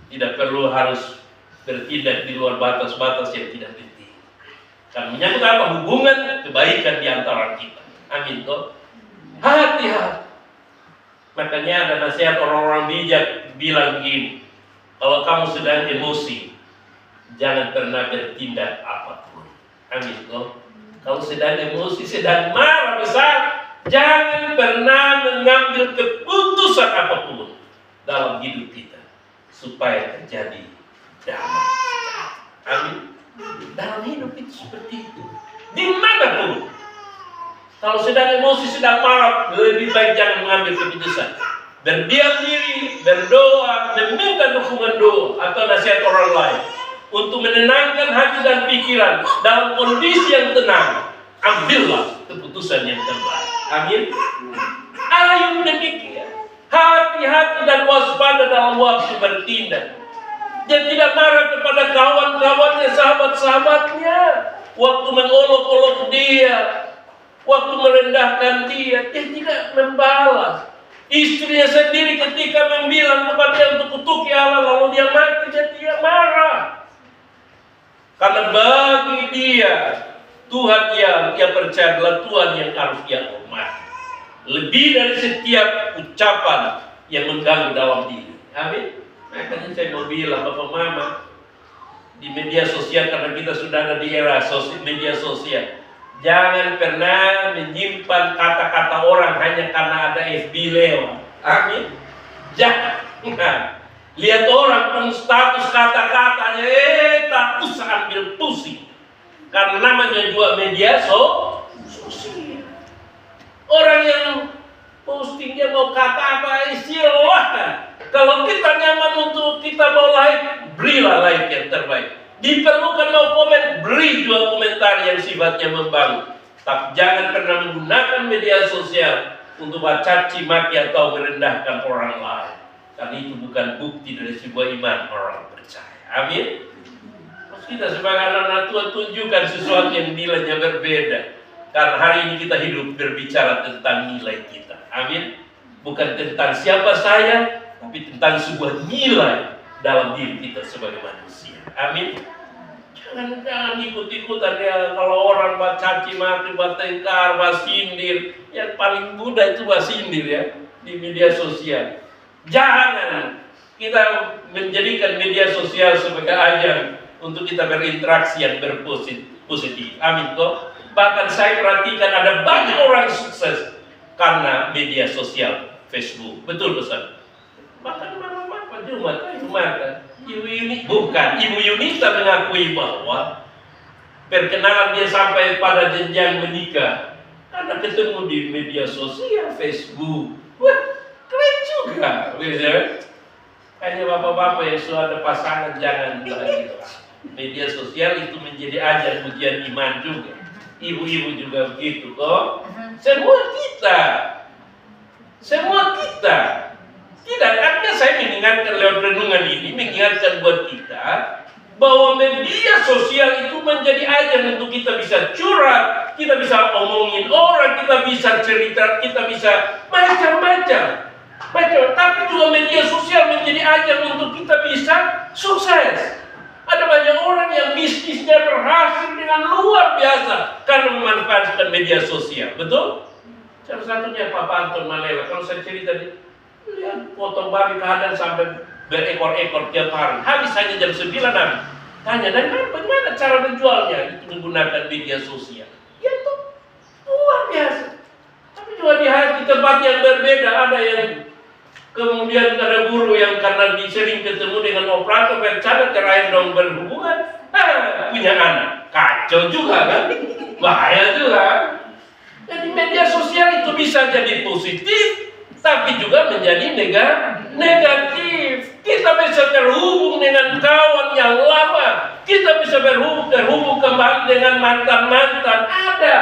tidak perlu harus bertindak di luar batas-batas yang tidak penting. Kan menyangkut apa? Hubungan kebaikan di antara kita. Amin toh. Hati-hati. Makanya ada nasihat orang-orang bijak bilang begini. Kalau kamu sedang emosi, jangan pernah bertindak apapun. Amin. Kalau sedang emosi, sedang marah besar, jangan pernah mengambil keputusan apapun dalam hidup kita supaya terjadi damai. Amin. Dalam hidup itu seperti itu. Dimanapun. Kalau sedang emosi, sedang marah, lebih baik jangan mengambil keputusan. Berdiam diri, berdoa, meminta dukungan doa atau nasihat orang lain untuk menenangkan hati dan pikiran dalam kondisi yang tenang. Ambillah keputusan yang terbaik. Amin. Ayo demikian. Hati-hati dan waspada dalam waktu bertindak. Dia tidak marah kepada kawan-kawannya, sahabat-sahabatnya. Waktu mengolok-olok dia, waktu merendahkan dia tidak membalas. Istrinya sendiri ketika membilang kepada dia untuk kutuki Allah, lalu dia mati, dia tidak marah. Karena bagi dia, Tuhan yang ia percaya adalah Tuhan yang harus ia hormati. Lebih dari setiap ucapan yang mengganggu dalam diri. Amin. Makanya saya mau bilang Bapak Mama, di media sosial, karena kita sudah ada di era media sosial, jangan pernah menyimpan kata-kata orang hanya karena ada FB lewat. Amin. Jangan. Lihat orang pun status kata-katanya, tak usah ambil pusing. Karena namanya juga media sosial. Orang yang posting dia mau kata apa, silahkan. Kalau kita nyaman untuk kita mau like, berilah like yang terbaik. Diperlukan mau komen, beri juga komentar yang sifatnya membangun. Tapi jangan pernah menggunakan media sosial untuk caci maki atau merendahkan orang lain. Karena itu bukan bukti dari sebuah iman orang percaya. Amin. Terus kita sebagai anak-anak Tuhan tunjukkan sesuatu yang nilainya berbeda. Karena hari ini kita hidup berbicara tentang nilai kita. Amin. Bukan tentang siapa saya, tapi tentang sebuah nilai dalam diri kita sebagai manusia. Amin. Jangan ikut-ikutan ya. Kalau orang caci maki, bertengkar, sindir, yang paling mudah itu sindir ya di media sosial. Jangan kita menjadikan media sosial sebagai ajang untuk kita berinteraksi yang berpositif. Amin kok. Bahkan saya perhatikan ada banyak orang sukses karena media sosial Facebook. Betul Ustaz? Bahkan Bapak Jumat, Ibu Yunita mengakui bahwa perkenalan dia sampai pada jenjang menikah karena ketemu di media sosial Facebook. Wah, keren juga. Hanya bapak-bapak yang sudah ada pasangan jangan lagi. Media sosial itu menjadi ajang ujian iman juga. Ibu-ibu juga begitu kok. Semua kita. Tidak, karena saya mengingatkan lewat renungan ini, mengingatkan buat kita bahwa media sosial itu menjadi ajang untuk kita bisa curhat, kita bisa omongin orang, kita bisa cerita, kita bisa macam-macam. Tapi juga media sosial menjadi ajang untuk kita bisa sukses. Ada banyak orang yang bisnisnya berhasil dengan luar biasa karena memanfaatkan media sosial. Betul? Salah satunya Pak Anton Malela. Kalau saya cerita lihat potong babi keadaan sampai berekor-ekor tiap hari. Habis hanya jam 9 habis. Tanya, dan bagaimana cara menjualnya? Itu menggunakan media sosial. Ya itu luar biasa. Tapi juga di tempat yang berbeda ada yang kemudian ada guru yang karena sering ketemu dengan operator bercanda terakhir dong berhubungan, punya anak. Kacau juga kan? Bahaya juga. Jadi media sosial itu bisa jadi positif, tapi juga menjadi negatif. Kita bisa terhubung dengan kawan yang lama. Kita bisa terhubung kembali dengan mantan-mantan. Ada.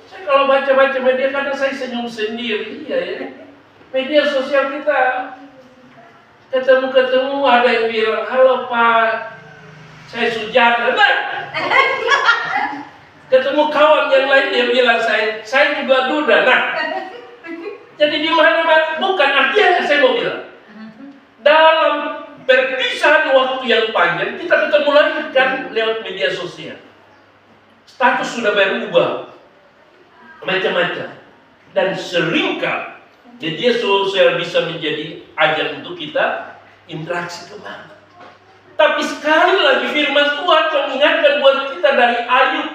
Saya kalau baca-baca media kadang saya senyum sendiri. Iya ya. Media sosial kita ketemu ada yang bilang, halo Pak, saya Sujana. Ketemu kawan yang lain dia bilang saya juga Duda. Nah, jadi di mana bukan artinya saya mau bilang dalam perpisahan waktu yang panjang kita ketemu lagi kan lewat media sosial. Status sudah berubah macam-macam dan seringkali media sosial bisa menjadi ajang untuk kita interaksi kemana. Tapi sekali lagi firman Tuhan mengingatkan buat kita dari Ayub.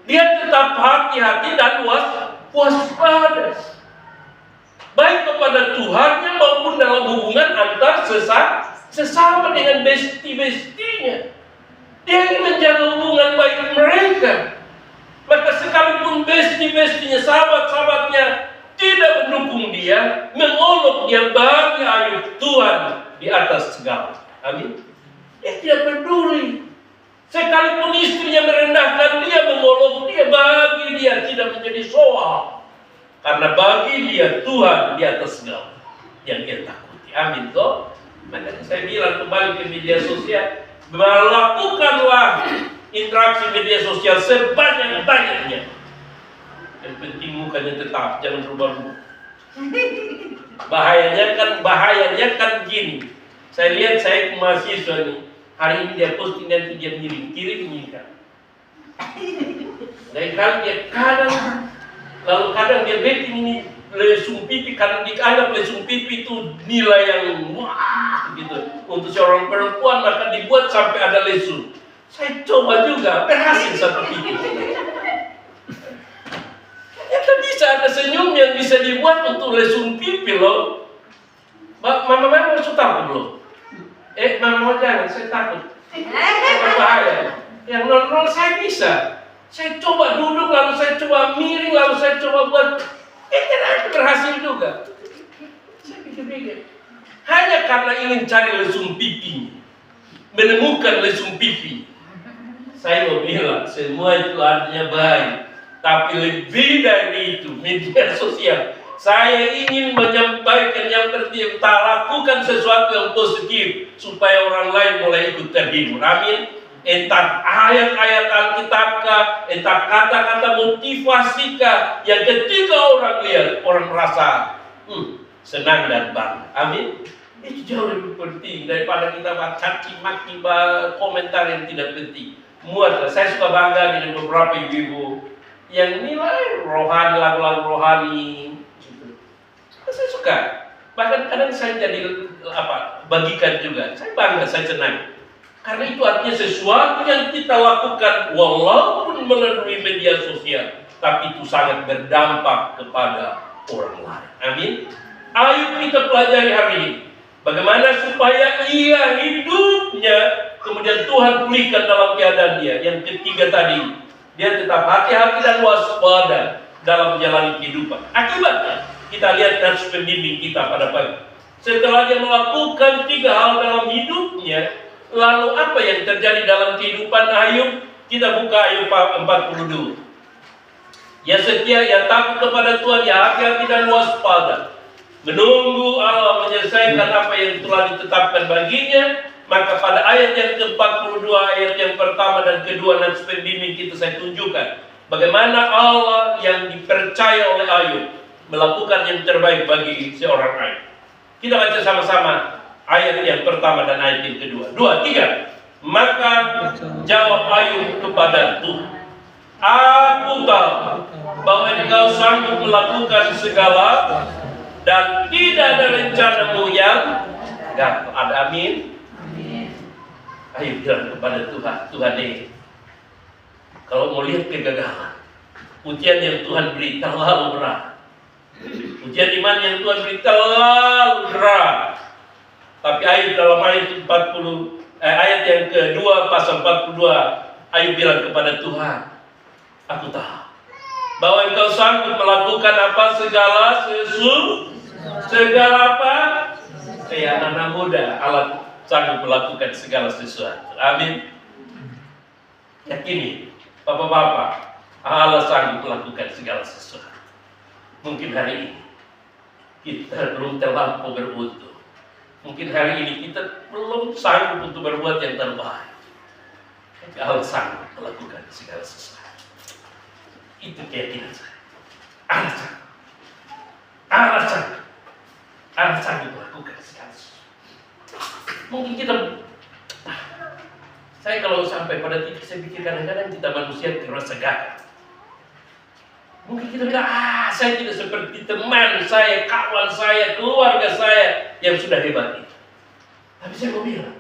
Dia tetap hati-hati dan waspada. Baik kepada Tuhannya maupun dalam hubungan antar sesama dengan besti-bestinya. Dia ingin menjaga hubungan baik mereka. Maka sekalipun besti-bestinya, sahabat-sahabatnya tidak mendukung dia, mengolok dia, bagi Ayub Tuhan di atas segala. Amin. Dia tidak peduli. Sekalipun istrinya merendahkan dia, mengolok dia, bagi dia tidak menjadi soal. Karena bagi dia Tuhan di atas segala yang dia takuti. Amin toh. Makanya saya bilang kembali ke media sosial, melakukanlah interaksi media sosial sebanyak-banyaknya. Yang penting mukanya tetap, jangan berubah-ubah. Bahayanya kan gini. Saya lihat saya mahasiswa nih, hari ini dia posting, nanti dia miring kiri, miring kanan. Dari kali dia kanan, lalu kadang dia betting ini lesung pipi, kadang dianggap lesung pipi itu nilai yang wah gitu. Untuk seorang perempuan maka dibuat sampai ada lesung. Saya coba juga, berhasil satu pipi. Ternyata bisa ada senyum yang bisa dibuat untuk lesung pipi loh. Mama masuk takut belum? Mama jangan, saya takut. Bahaya. Yang normal saya bisa. Saya coba duduk, lalu saya coba miring, lalu saya coba buat. Ternyata berhasil juga. Saya pikir-pikir. Hanya karena ingin cari lesung pipi, menemukan lesung pipi. Saya mau bilang, semua itu artinya baik. Tapi lebih dari itu, media sosial. Saya ingin menyampaikan yang tertib, tak lakukan sesuatu yang positif supaya orang lain mulai ikut terhibur. Amin. Entah ayat-ayat Alkitabkah, entah kata-kata motivasikah yang ketika orang lihat, orang merasa senang dan bangga. Amin. Itu jauh lebih penting daripada kita caci maki komentar yang tidak penting. Muatlah. Saya suka bangga dengan beberapa ibu-ibu yang nilai rohani, lagu-lagu rohani. Saya suka. Bahkan kadang saya jadi bagikan juga. Saya bangga, saya senang. Karena itu artinya sesuatu yang kita lakukan walaupun melalui media sosial, tapi itu sangat berdampak kepada orang lain. Amin. Ayo kita pelajari hari ini. Bagaimana supaya ia hidupnya kemudian Tuhan pulihkan dalam keadaan dia. Yang ketiga tadi, dia tetap hati-hati dan waspada dalam menjalani kehidupan. Akibatnya, kita lihat dari pembimbing kita pada pagi. Setelah dia melakukan 3 hal dalam hidupnya, lalu apa yang terjadi dalam kehidupan Ayub? Kita buka Ayub 42. Ya setia, ya takut kepada Tuhan, ya hati-hati dan waspada. Menunggu Allah menyelesaikan apa yang telah ditetapkan baginya. Maka pada ayat yang ke-42, ayat yang pertama dan kedua, dan pembimbing kita saya tunjukkan bagaimana Allah yang dipercaya oleh Ayub melakukan yang terbaik bagi seorang Ayub. Kita baca sama-sama ayat yang pertama dan ayat yang kedua. 2, 3. Maka jawab Ayub kepada Tuhan, aku tahu bahwa Engkau sanggup melakukan segala dan tidak ada rencanamu yang gagal. Ada amin. Ayo bilang kepada Tuhan ini, kalau mau lihat kegagalan, ujian yang Tuhan beri terlalu berat, ujian iman yang Tuhan beri terlalu berat. Tapi Ayub dalam ayat yang kedua pasal 42, Ayub bilang kepada Tuhan, aku tahu bahwa Engkau sanggup melakukan apa segala apa? Anak muda, Allah sanggup melakukan segala sesuatu. Amin. Yakini, bapak-bapak, Allah sanggup melakukan segala sesuatu. Mungkin hari ini kita belum terlampau beruntung. Mungkin hari ini kita belum sanggup untuk berbuat yang terbaik. Tapi Allah sanggup melakukan segala sesuatu. Itu keyakinan saya. Allah sanggup melakukan segala sesuatu. Mungkin saya kalau sampai pada titik saya pikir kadang-kadang kita manusia terasa gagal. Mungkin kita bilang, saya tidak seperti teman saya, kawan saya, keluarga saya yang sudah hebat itu. Tapi saya mau bilang,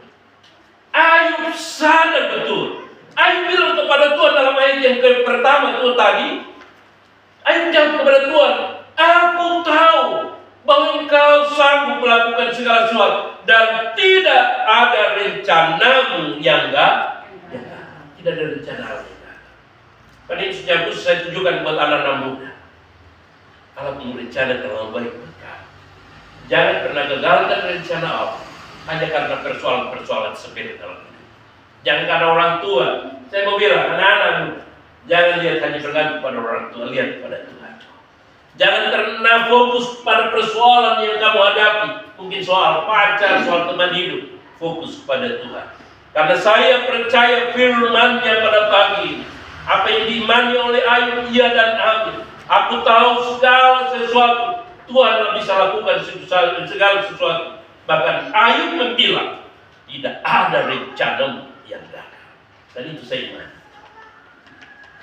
Ayub sadar betul. Ayub bilang kepada Tuhan dalam ayat yang pertama itu tadi. Ayub jawab kepada Tuhan, aku tahu bahwa Engkau sanggup melakukan segala sesuatu dan tidak ada rencanamu yang enggak. Tidak ada rencana Allah. Karena itu saya tujukan buat anak-anak muda. Allah punya rencana terlalu baik buat kamu. Jangan pernah gagalkan rencana Allah hanya karena persoalan-persoalan sepele dalam hidup. Jangan karena orang tua. Saya mau bilang, anak-anak muda, jangan lihat hanya bergantung pada orang tua, lihat pada Tuhan. Jangan karena fokus pada persoalan yang kamu hadapi, mungkin soal pacar, soal teman hidup. Fokus pada Tuhan. Karena saya percaya firman-Nya pada pagi ini. Apa yang diimani oleh Ayub, iya dan amin. Aku tahu segala sesuatu Tuhan bisa lakukan segala sesuatu. Bahkan Ayub bilang tidak ada rencana yang gagal. Dan itu saya imani.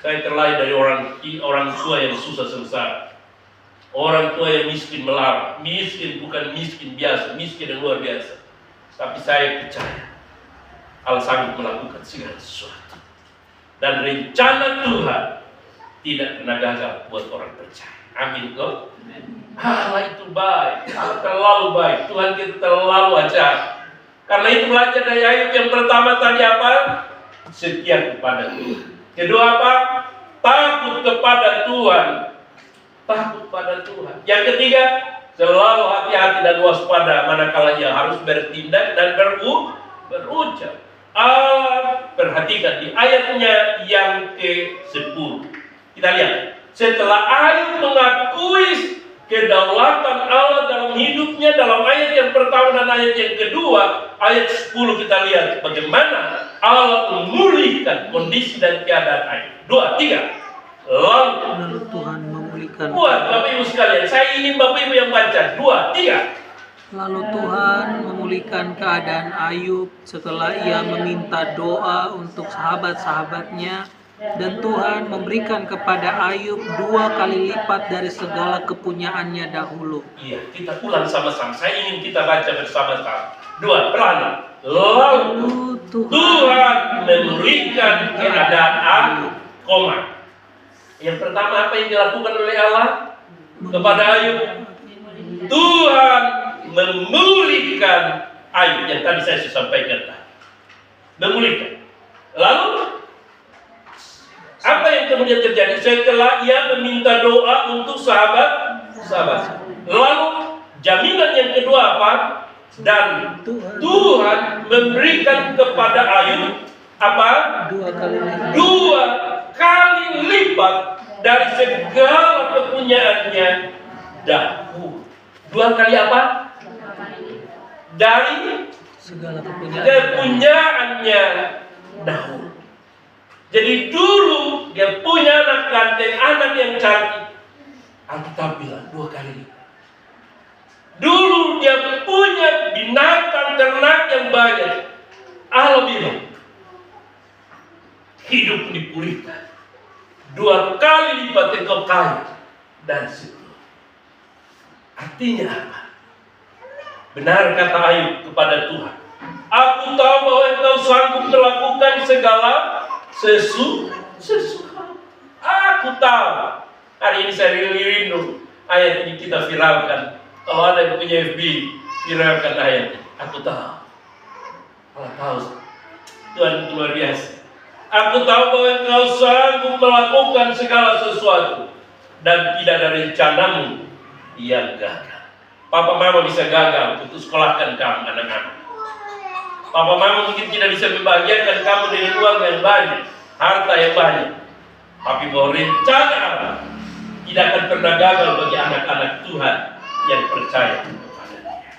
Saya terlahir dari orang tua yang susah sengsara. Orang tua yang miskin melarat. Miskin bukan miskin biasa, miskin yang luar biasa. Tapi saya percaya Allah sanggup melakukan segala sesuatu. Dan rencana Tuhan tidak pernah gagal buat orang percaya. Amin loh. Allah itu baik, Allah terlalu baik. Tuhan kita terlalu ajaib. Karena itu belajar dari Ayub yang pertama tadi apa? Setia kepada Tuhan. Kedua apa? Takut kepada Tuhan. Takut pada Tuhan. Yang ketiga, selalu hati-hati dan waspada manakala ia harus bertindak dan berucap. Perhatikan di ayatnya yang ke-10. Kita lihat. Setelah Ayub mengakui kedaulatan Allah dalam hidupnya dalam ayat yang pertama dan ayat yang kedua, ayat 10 kita lihat bagaimana Allah memulihkan kondisi dan keadaan Ayub. 2, 3. Lalu Tuhan memulihkan. Buat Bapak Ibu sekalian, saya ingin Bapak Ibu yang baca. 2, 3. Lalu Tuhan memulihkan keadaan Ayub setelah ia meminta doa untuk sahabat-sahabatnya, dan Tuhan memberikan kepada Ayub 2 kali lipat dari segala kepunyaannya dahulu. Iya, kita ulang sama-sama. Saya ingin kita baca bersama-sama. 2, pelan. Lalu Tuhan memberikan keadaan Ayub, Yang pertama apa yang dilakukan oleh Allah kepada Ayub? Tuhan memulihkan Ayub yang tadi saya sampaikan tadi. Memulihkan. Lalu apa yang kemudian terjadi setelah ia meminta doa untuk sahabat? Lalu jaminan yang kedua apa? Dan Tuhan memberikan kepada Ayub apa? 2 kali lipat dari segala kepunyaannya dahulu. 2 kali apa? Dari segala kepunyaannya dahulu. Jadi dulu dia punya anak ganteng, anak yang cantik. Alkitab bilang 2 kali lipat. Dulu dia punya binatang ternak yang banyak. Allah bilang hidup dipulihkan. 2 kali lipat engkau kaya dan seterusnya. Artinya apa? Benar kata Ayub kepada Tuhan. Aku tahu bahwa engkau sanggup melakukan segala sesuatu. Aku tahu. Hari ini saya rindu ayat ini kita viralkan. Kalau ada yang punya FB, viralkan ayat ini. Aku tahu. Allah tahu. Tuhan itu luar biasa. Aku tahu bahwa engkau sanggup melakukan segala sesuatu dan tidak ada rencanamu yang gagal. Papa mama bisa gagal untuk sekolahkan kamu anak-anak. Papa mama mungkin tidak bisa membahagiakan kamu dengan uang yang banyak, harta yang banyak. Tapi bahwa rencana Allah tidak akan pernah gagal bagi anak-anak Tuhan yang percaya kepada Dia.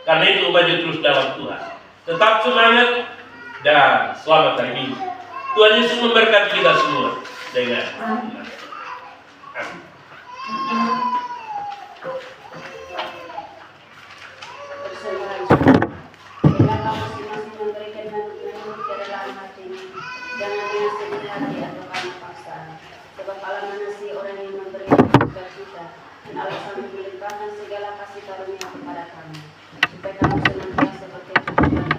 Karena itu maju terus dalam Tuhan. Tetap semangat dan selamat hari Minggu. Tuhan Yesus memberkati kita semua dengan amin. Bila kamu masing-masing memberikan menurut kerelaan hatinya, jangan dengan sedih hati atau karena paksaan. Sebab Allah mengasihi orang yang memberikan sukacita, dan Allah sanggup melimpahkan segala kasih karunia kepada kamu, supaya kamu senantiasa berkecukupan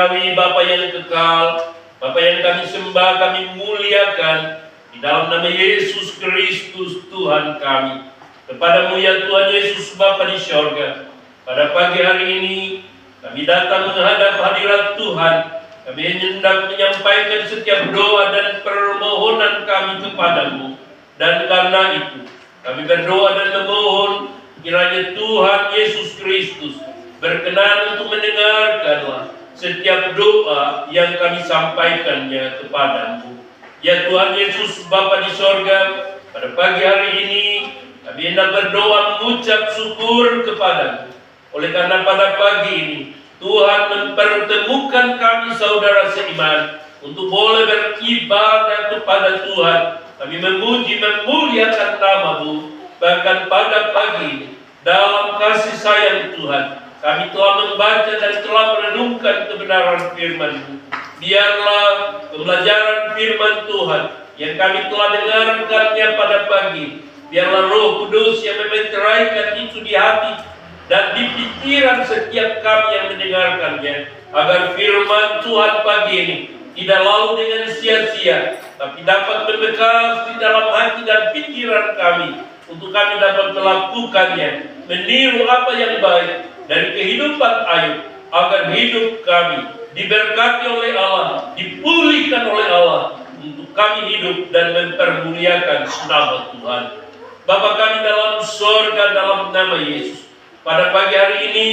surgawi, Bapa yang kekal, Bapa yang kami sembah, kami muliakan, di dalam nama Yesus Kristus Tuhan kami. Kepadamu ya Tuhan Yesus Bapa di sorga, pada pagi hari ini kami datang menghadap hadirat Tuhan. Kami hendak menyampaikan setiap doa dan permohonan kami kepadamu. Dan karena itu, kami berdoa dan memohon kiranya Tuhan Yesus Kristus berkenan untuk mendengarkanlah setiap doa yang kami sampaikannya kepadamu. Ya Tuhan Yesus Bapa di sorga, pada pagi hari ini kami hendak berdoa mengucap syukur kepadamu. Oleh karena pada pagi ini Tuhan mempertemukan kami saudara seiman untuk boleh beribadah kepada Tuhan. Kami memuji, memuliakan nama-Mu. Bahkan pada pagi ini, dalam kasih sayang Tuhan, kami telah membaca dan telah merenungkan kebenaran firman-Mu. Biarlah pembelajaran firman Tuhan yang kami telah dengarkannya pada pagi, biarlah Roh Kudus yang memeteraikan itu di hati dan di pikiran setiap kami yang mendengarkannya, agar firman Tuhan pagi ini tidak lalu dengan sia-sia, tapi dapat membekas di dalam hati dan pikiran kami, untuk kami dapat melakukannya, meniru apa yang baik dari kehidupan Ayub, agar hidup kami diberkati oleh Allah, dipulihkan oleh Allah, untuk kami hidup dan mempermuliakan nama Tuhan. Bapa kami dalam sorga, dalam nama Yesus, pada pagi hari ini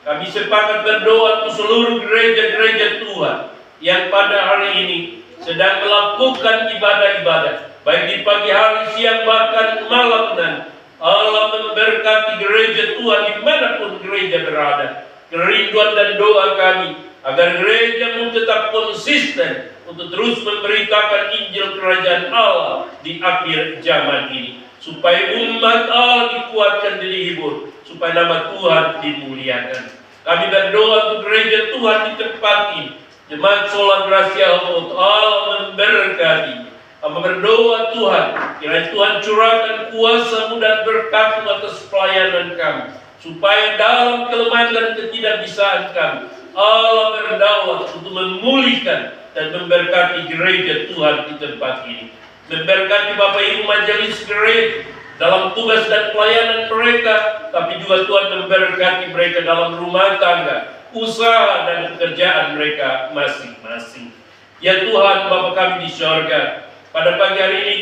kami sepakat berdoa untuk seluruh gereja-gereja Tuhan yang pada hari ini sedang melakukan ibadah-ibadah, baik di pagi hari, siang, bahkan malam nanti. Allah memberkati gereja Tuhan dimanapun gereja berada. Kerinduan dan doa kami agar gereja-Mu tetap konsisten untuk terus memberitakan Injil Kerajaan Allah di akhir zaman ini, supaya umat Allah dikuatkan dan dihibur, supaya nama Tuhan dimuliakan. Kami berdoa untuk gereja Tuhan di tempat ini, Jemaat Sola Gracia Allah memberkati. Kami berdoa Tuhan, kiranya Tuhan curahkan kuasa-Mu dan berkat-Mu atas pelayanan kami, supaya dalam kelemahan dan ketidakbisaan kami, Allah berdaulat untuk memulihkan dan memberkati gereja Tuhan di tempat ini. Memberkati Bapak Ibu majelis gereja dalam tugas dan pelayanan mereka, tapi juga Tuhan memberkati mereka dalam rumah tangga, usaha dan pekerjaan mereka masing-masing. Ya Tuhan Bapa kami di sorga, pada pagi hari ini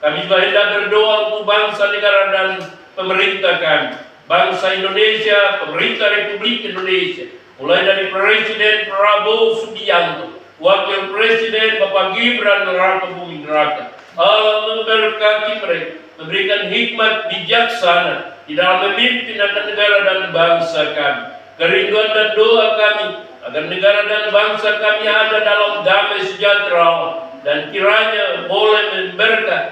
kami juga hendak berdoa untuk bangsa, negara dan pemerintah kami, bangsa Indonesia, pemerintah Republik Indonesia, mulai dari Presiden Prabowo Subianto, Wakil Presiden Bapak Gibran Rakabuming Raka. Allah memberkati mereka, memberikan hikmat bijaksana di dalam memimpin akan negara dan bangsa kami. Kerinduan dan doa kami agar negara dan bangsa kami ada dalam damai sejahtera, dan kiranya boleh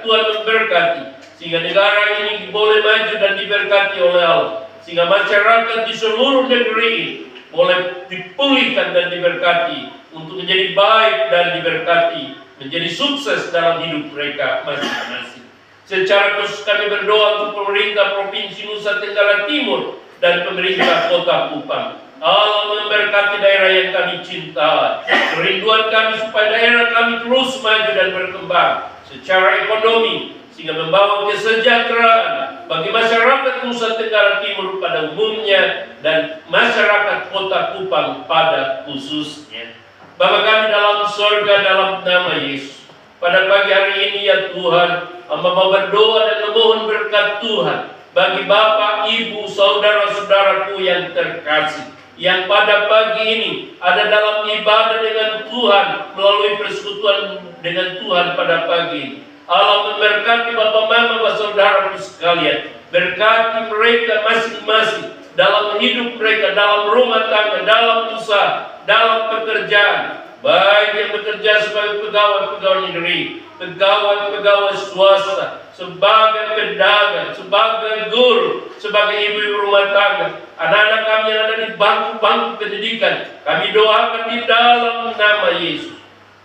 Tuhan memberkati, sehingga negara ini boleh maju dan diberkati oleh Allah, sehingga masyarakat di seluruh negeri ini boleh dipulihkan dan diberkati untuk menjadi baik dan diberkati, menjadi sukses dalam hidup mereka masing-masing. Secara khusus kami berdoa untuk pemerintah Provinsi Nusa Tenggara Timur dan pemerintah Kota Kupang. Allah memberkati daerah yang kami cintai. Kerinduan kami supaya daerah kami terus maju dan berkembang secara ekonomi, sehingga membawa kesejahteraan bagi masyarakat Nusa Tenggara Timur pada umumnya dan masyarakat Kota Kupang pada khususnya. Bapa kami dalam sorga, dalam nama Yesus, pada pagi hari ini ya Tuhan, hamba mau berdoa dan memohon berkat Tuhan bagi Bapak, Ibu, saudara-saudaraku yang terkasih, yang pada pagi ini ada dalam ibadah dengan Tuhan, melalui persekutuan dengan Tuhan pada pagi ini. Allah memberkati Bapak, Mama, saudaraku sekalian, berkati mereka masing-masing dalam hidup mereka, dalam rumah tangga, dalam usaha, dalam pekerjaan, baik yang bekerja sebagai pegawai-pegawai negeri, pegawai-pegawai swasta, sebagai pedagang, sebagai guru, sebagai ibu-ibu rumah tangga, anak-anak kami yang ada di bangku-bangku pendidikan, kami doakan di dalam nama Yesus.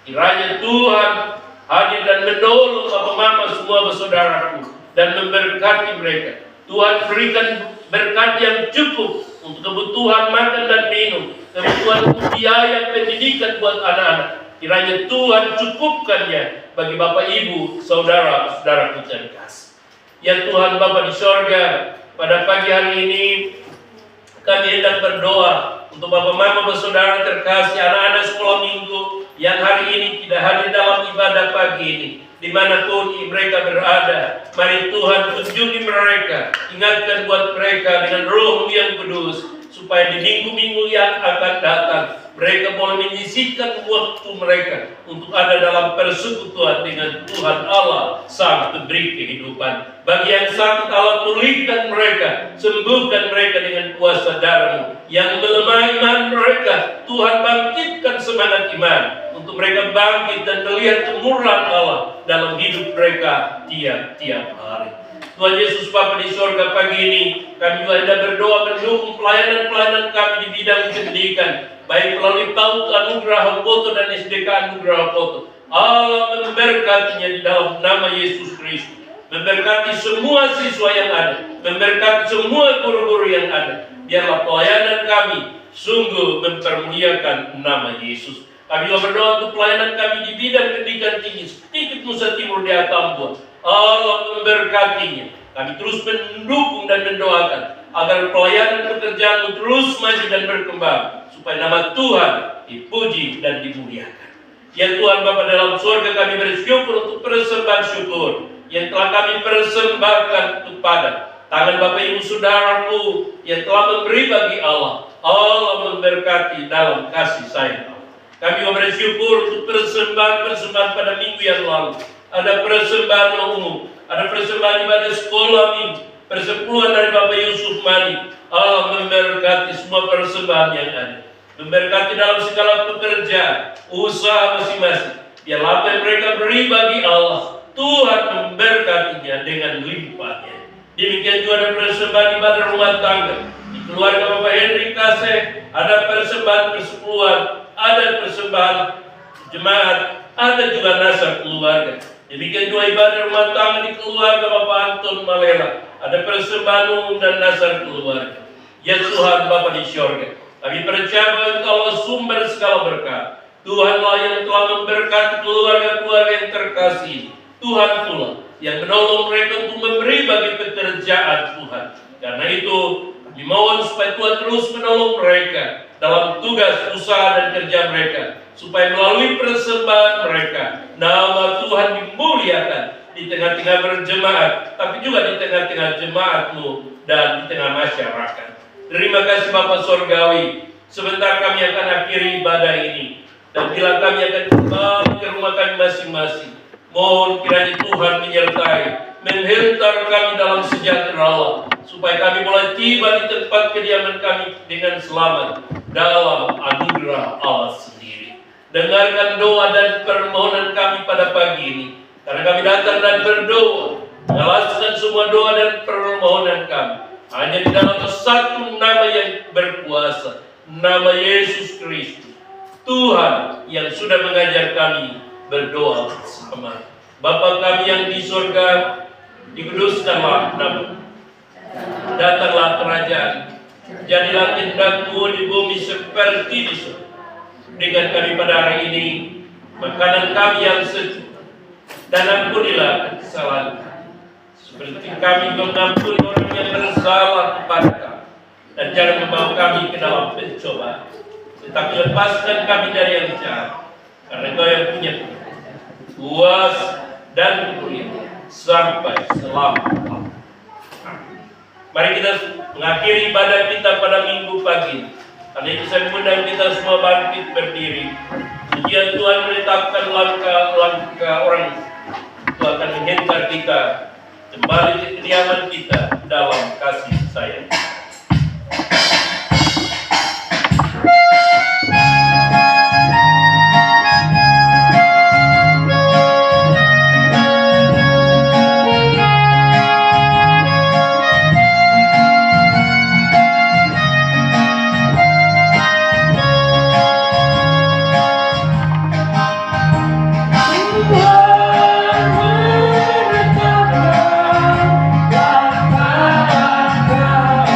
Kiranya Tuhan hadir dan menolong Bapak, Mama, semua bersaudaraku dan memberkati mereka. Tuhan berikan berkat yang cukup untuk kebutuhan makan dan minum, kebutuhan untuk biaya pendidikan buat anak-anak. Kiranya Tuhan cukupkannya bagi Bapak Ibu, saudara-saudaraku terkasih. Ya Tuhan Bapa di sorga, pada pagi hari ini kami hendak berdoa untuk Bapak Mama bersaudara terkasih, anak-anak sekolah minggu yang hari ini tidak hadir dalam ibadah pagi ini. Dimanapun mereka berada, mari Tuhan kunjungi mereka, ingatkan buat mereka dengan Roh yang kudus, supaya di minggu-minggu yang akan datang mereka boleh menyisihkan waktu mereka untuk ada dalam persekutuan dengan Tuhan Allah Sang Pemberi kehidupan. Bagi yang sakit, Allah pulihkan mereka, sembuhkan mereka dengan kuasa darah-Mu. Yang melemah iman mereka, Tuhan bangkitkan semangat iman untuk mereka bangkit dan melihat kemurahan Allah dalam hidup mereka tiap-tiap hari. Tuhan Yesus Bapa di sorga, pagi ini kami juga hendak berdoa mendukung pelayanan-pelayanan kami di bidang pendidikan, baik melalui PAUD Anugerah Hapoto dan SDK Anugerah Hapoto. Allah memberkatinya di dalam nama Yesus Kristus, memberkati semua siswa yang ada, memberkati semua guru-guru yang ada. Biarlah pelayanan kami sungguh mempermuliakan nama Yesus. Kami juga berdoa untuk pelayanan kami di bidang pendidikan tinggi sedikit Nusa Timur di Atambua. Allah memberkatinya. Kami terus mendukung dan mendoakan agar pelayanan pekerjaan terus maju dan berkembang, supaya nama Tuhan dipuji dan dimuliakan. Ya Tuhan Bapa dalam surga, kami bersyukur untuk persembahan syukur yang telah kami persembahkan kepada tangan Bapak Ibu saudaraku yang telah memberi bagi Allah. Allah memberkati dalam kasih sayang Allah. Kami bersyukur untuk persembahan pada minggu yang lalu. Ada persembahan umum, ada persembahan ibadah sekolah minggu, persepuluhan dari Bapak Yusuf Mani. Allah memberkati semua persembahan yang ada, memberkati dalam segala pekerjaan, usaha masing-masing. Biar apa yang mereka beri bagi Allah, Tuhan memberkatinya dengan limpahnya. Demikian juga ada persembahan ibadah rumah tangga. Di keluarga Bapak Henry Kaseh ada persembahan persepuluhan, ada persembahan jemaat, ada juga nasar keluarga. Demikian juga ibadah rumah tangga di keluarga Bapak Anton Malela, ada persembahan umum dan nasar keluarga. Ya Tuhan Bapa di sorga, kami percaya bahwa Engkau sumber segala berkat. Tuhanlah yang telah memberkati keluarga-keluarga yang terkasih. Tuhan pula yang menolong mereka untuk memberi bagi pekerjaan Tuhan. Karena itu kami mohon supaya Tuhan terus menolong mereka dalam tugas, usaha dan kerja mereka, supaya melalui persembahan mereka nama Tuhan dimuliakan di tengah-tengah berjemaat, tapi juga di tengah-tengah jemaat-Mu dan di tengah masyarakat. Terima kasih Bapak Sorgawi. Sebentar kami akan akhiri ibadah ini, dan bila kami akan kembali ke rumah kami masing-masing, mohon kiranya Tuhan menyertai, menghantar kami dalam sejahtera Allah, supaya kami boleh tiba di tempat kediaman kami dengan selamat dalam anugerah Allah sendiri. Dengarkan doa dan permohonan kami pada pagi ini, karena kami datang dan berdoa, mengalaskan semua doa dan permohonan kami hanya di dalam satu nama yang berkuasa, nama Yesus Kristus, Tuhan yang sudah mengajar kami berdoa bersama. Bapa kami yang di surga, dikuduskanlah nama-Mu, datanglah kerajaan, jadilah kehendak-Mu di bumi seperti di surga. Dengan kami pada hari ini makanan kami yang sejuk, dan ampunilah kesalahan kami, seperti kami mengampuni orang yang bersalah kepada kami, dan jangan membawa kami ke dalam pencobaan, tetapi lepaskan kami dari yang jahat, karena Engkau yang punya kuasa dan kemuliaan sampai selama-lamanya. Mari kita mengakhiri ibadah kita pada minggu pagi. Karena itu saya mengundang kita semua bangkit berdiri. Pujian Tuhan menetapkan langkah orang itu akan menghantar kita kembali ke kediaman kita dalam kasih sayang. Tuhan menetapkan langkah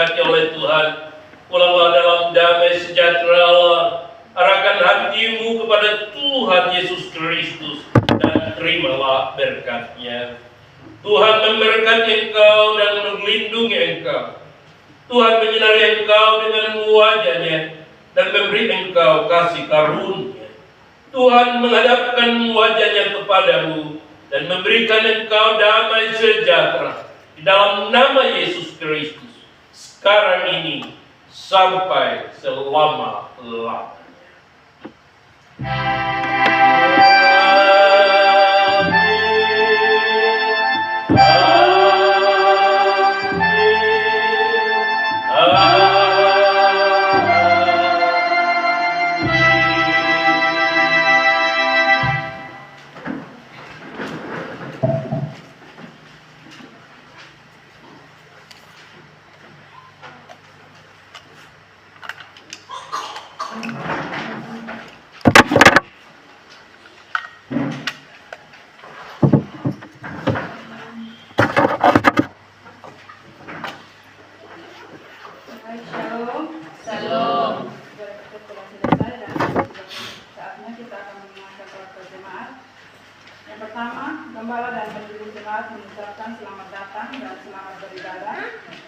diberkati oleh Tuhan. Pulanglah dalam damai sejahtera Allah. Arahkan hatimu kepada Tuhan Yesus Kristus dan terimalah berkat-Nya. Tuhan memberkati engkau dan melindungi engkau. Tuhan menyinari engkau dengan wajah-Nya dan memberi engkau kasih karunia. Tuhan menghadapkan wajah-Nya kepadamu dan memberikan engkau damai sejahtera. Di dalam nama Yesus Kristus, sekarang ini sampai selama-lamanya. Shalom. Shalom. Telah selesai dan saatnya kita akan mendengarkan khotbah jemaat. Yang pertama, gembala dan pendiri jemaat mengucapkan selamat datang dan selamat beribadah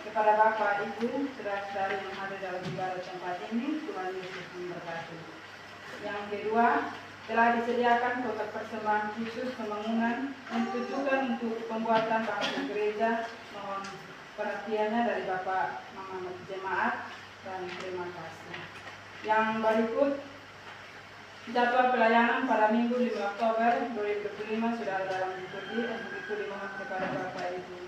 kepada Bapak, Ibu, saudara-saudari yang hadir dalam ibadah tempat ini. Tuhan Yesus memberkati. Yang kedua, telah disediakan kotak persembahan khusus pembangunan yang ditujukan untuk pembuatan bangsa gereja. Mohon perhatiannya dari Bapak Mama Jemaat dan terima kasih. Yang berikut, jadwal pelayanan pada Minggu 5 Oktober 2025 sudah dalam diikuti, untuk itu dimohon kepada Bapak Ibu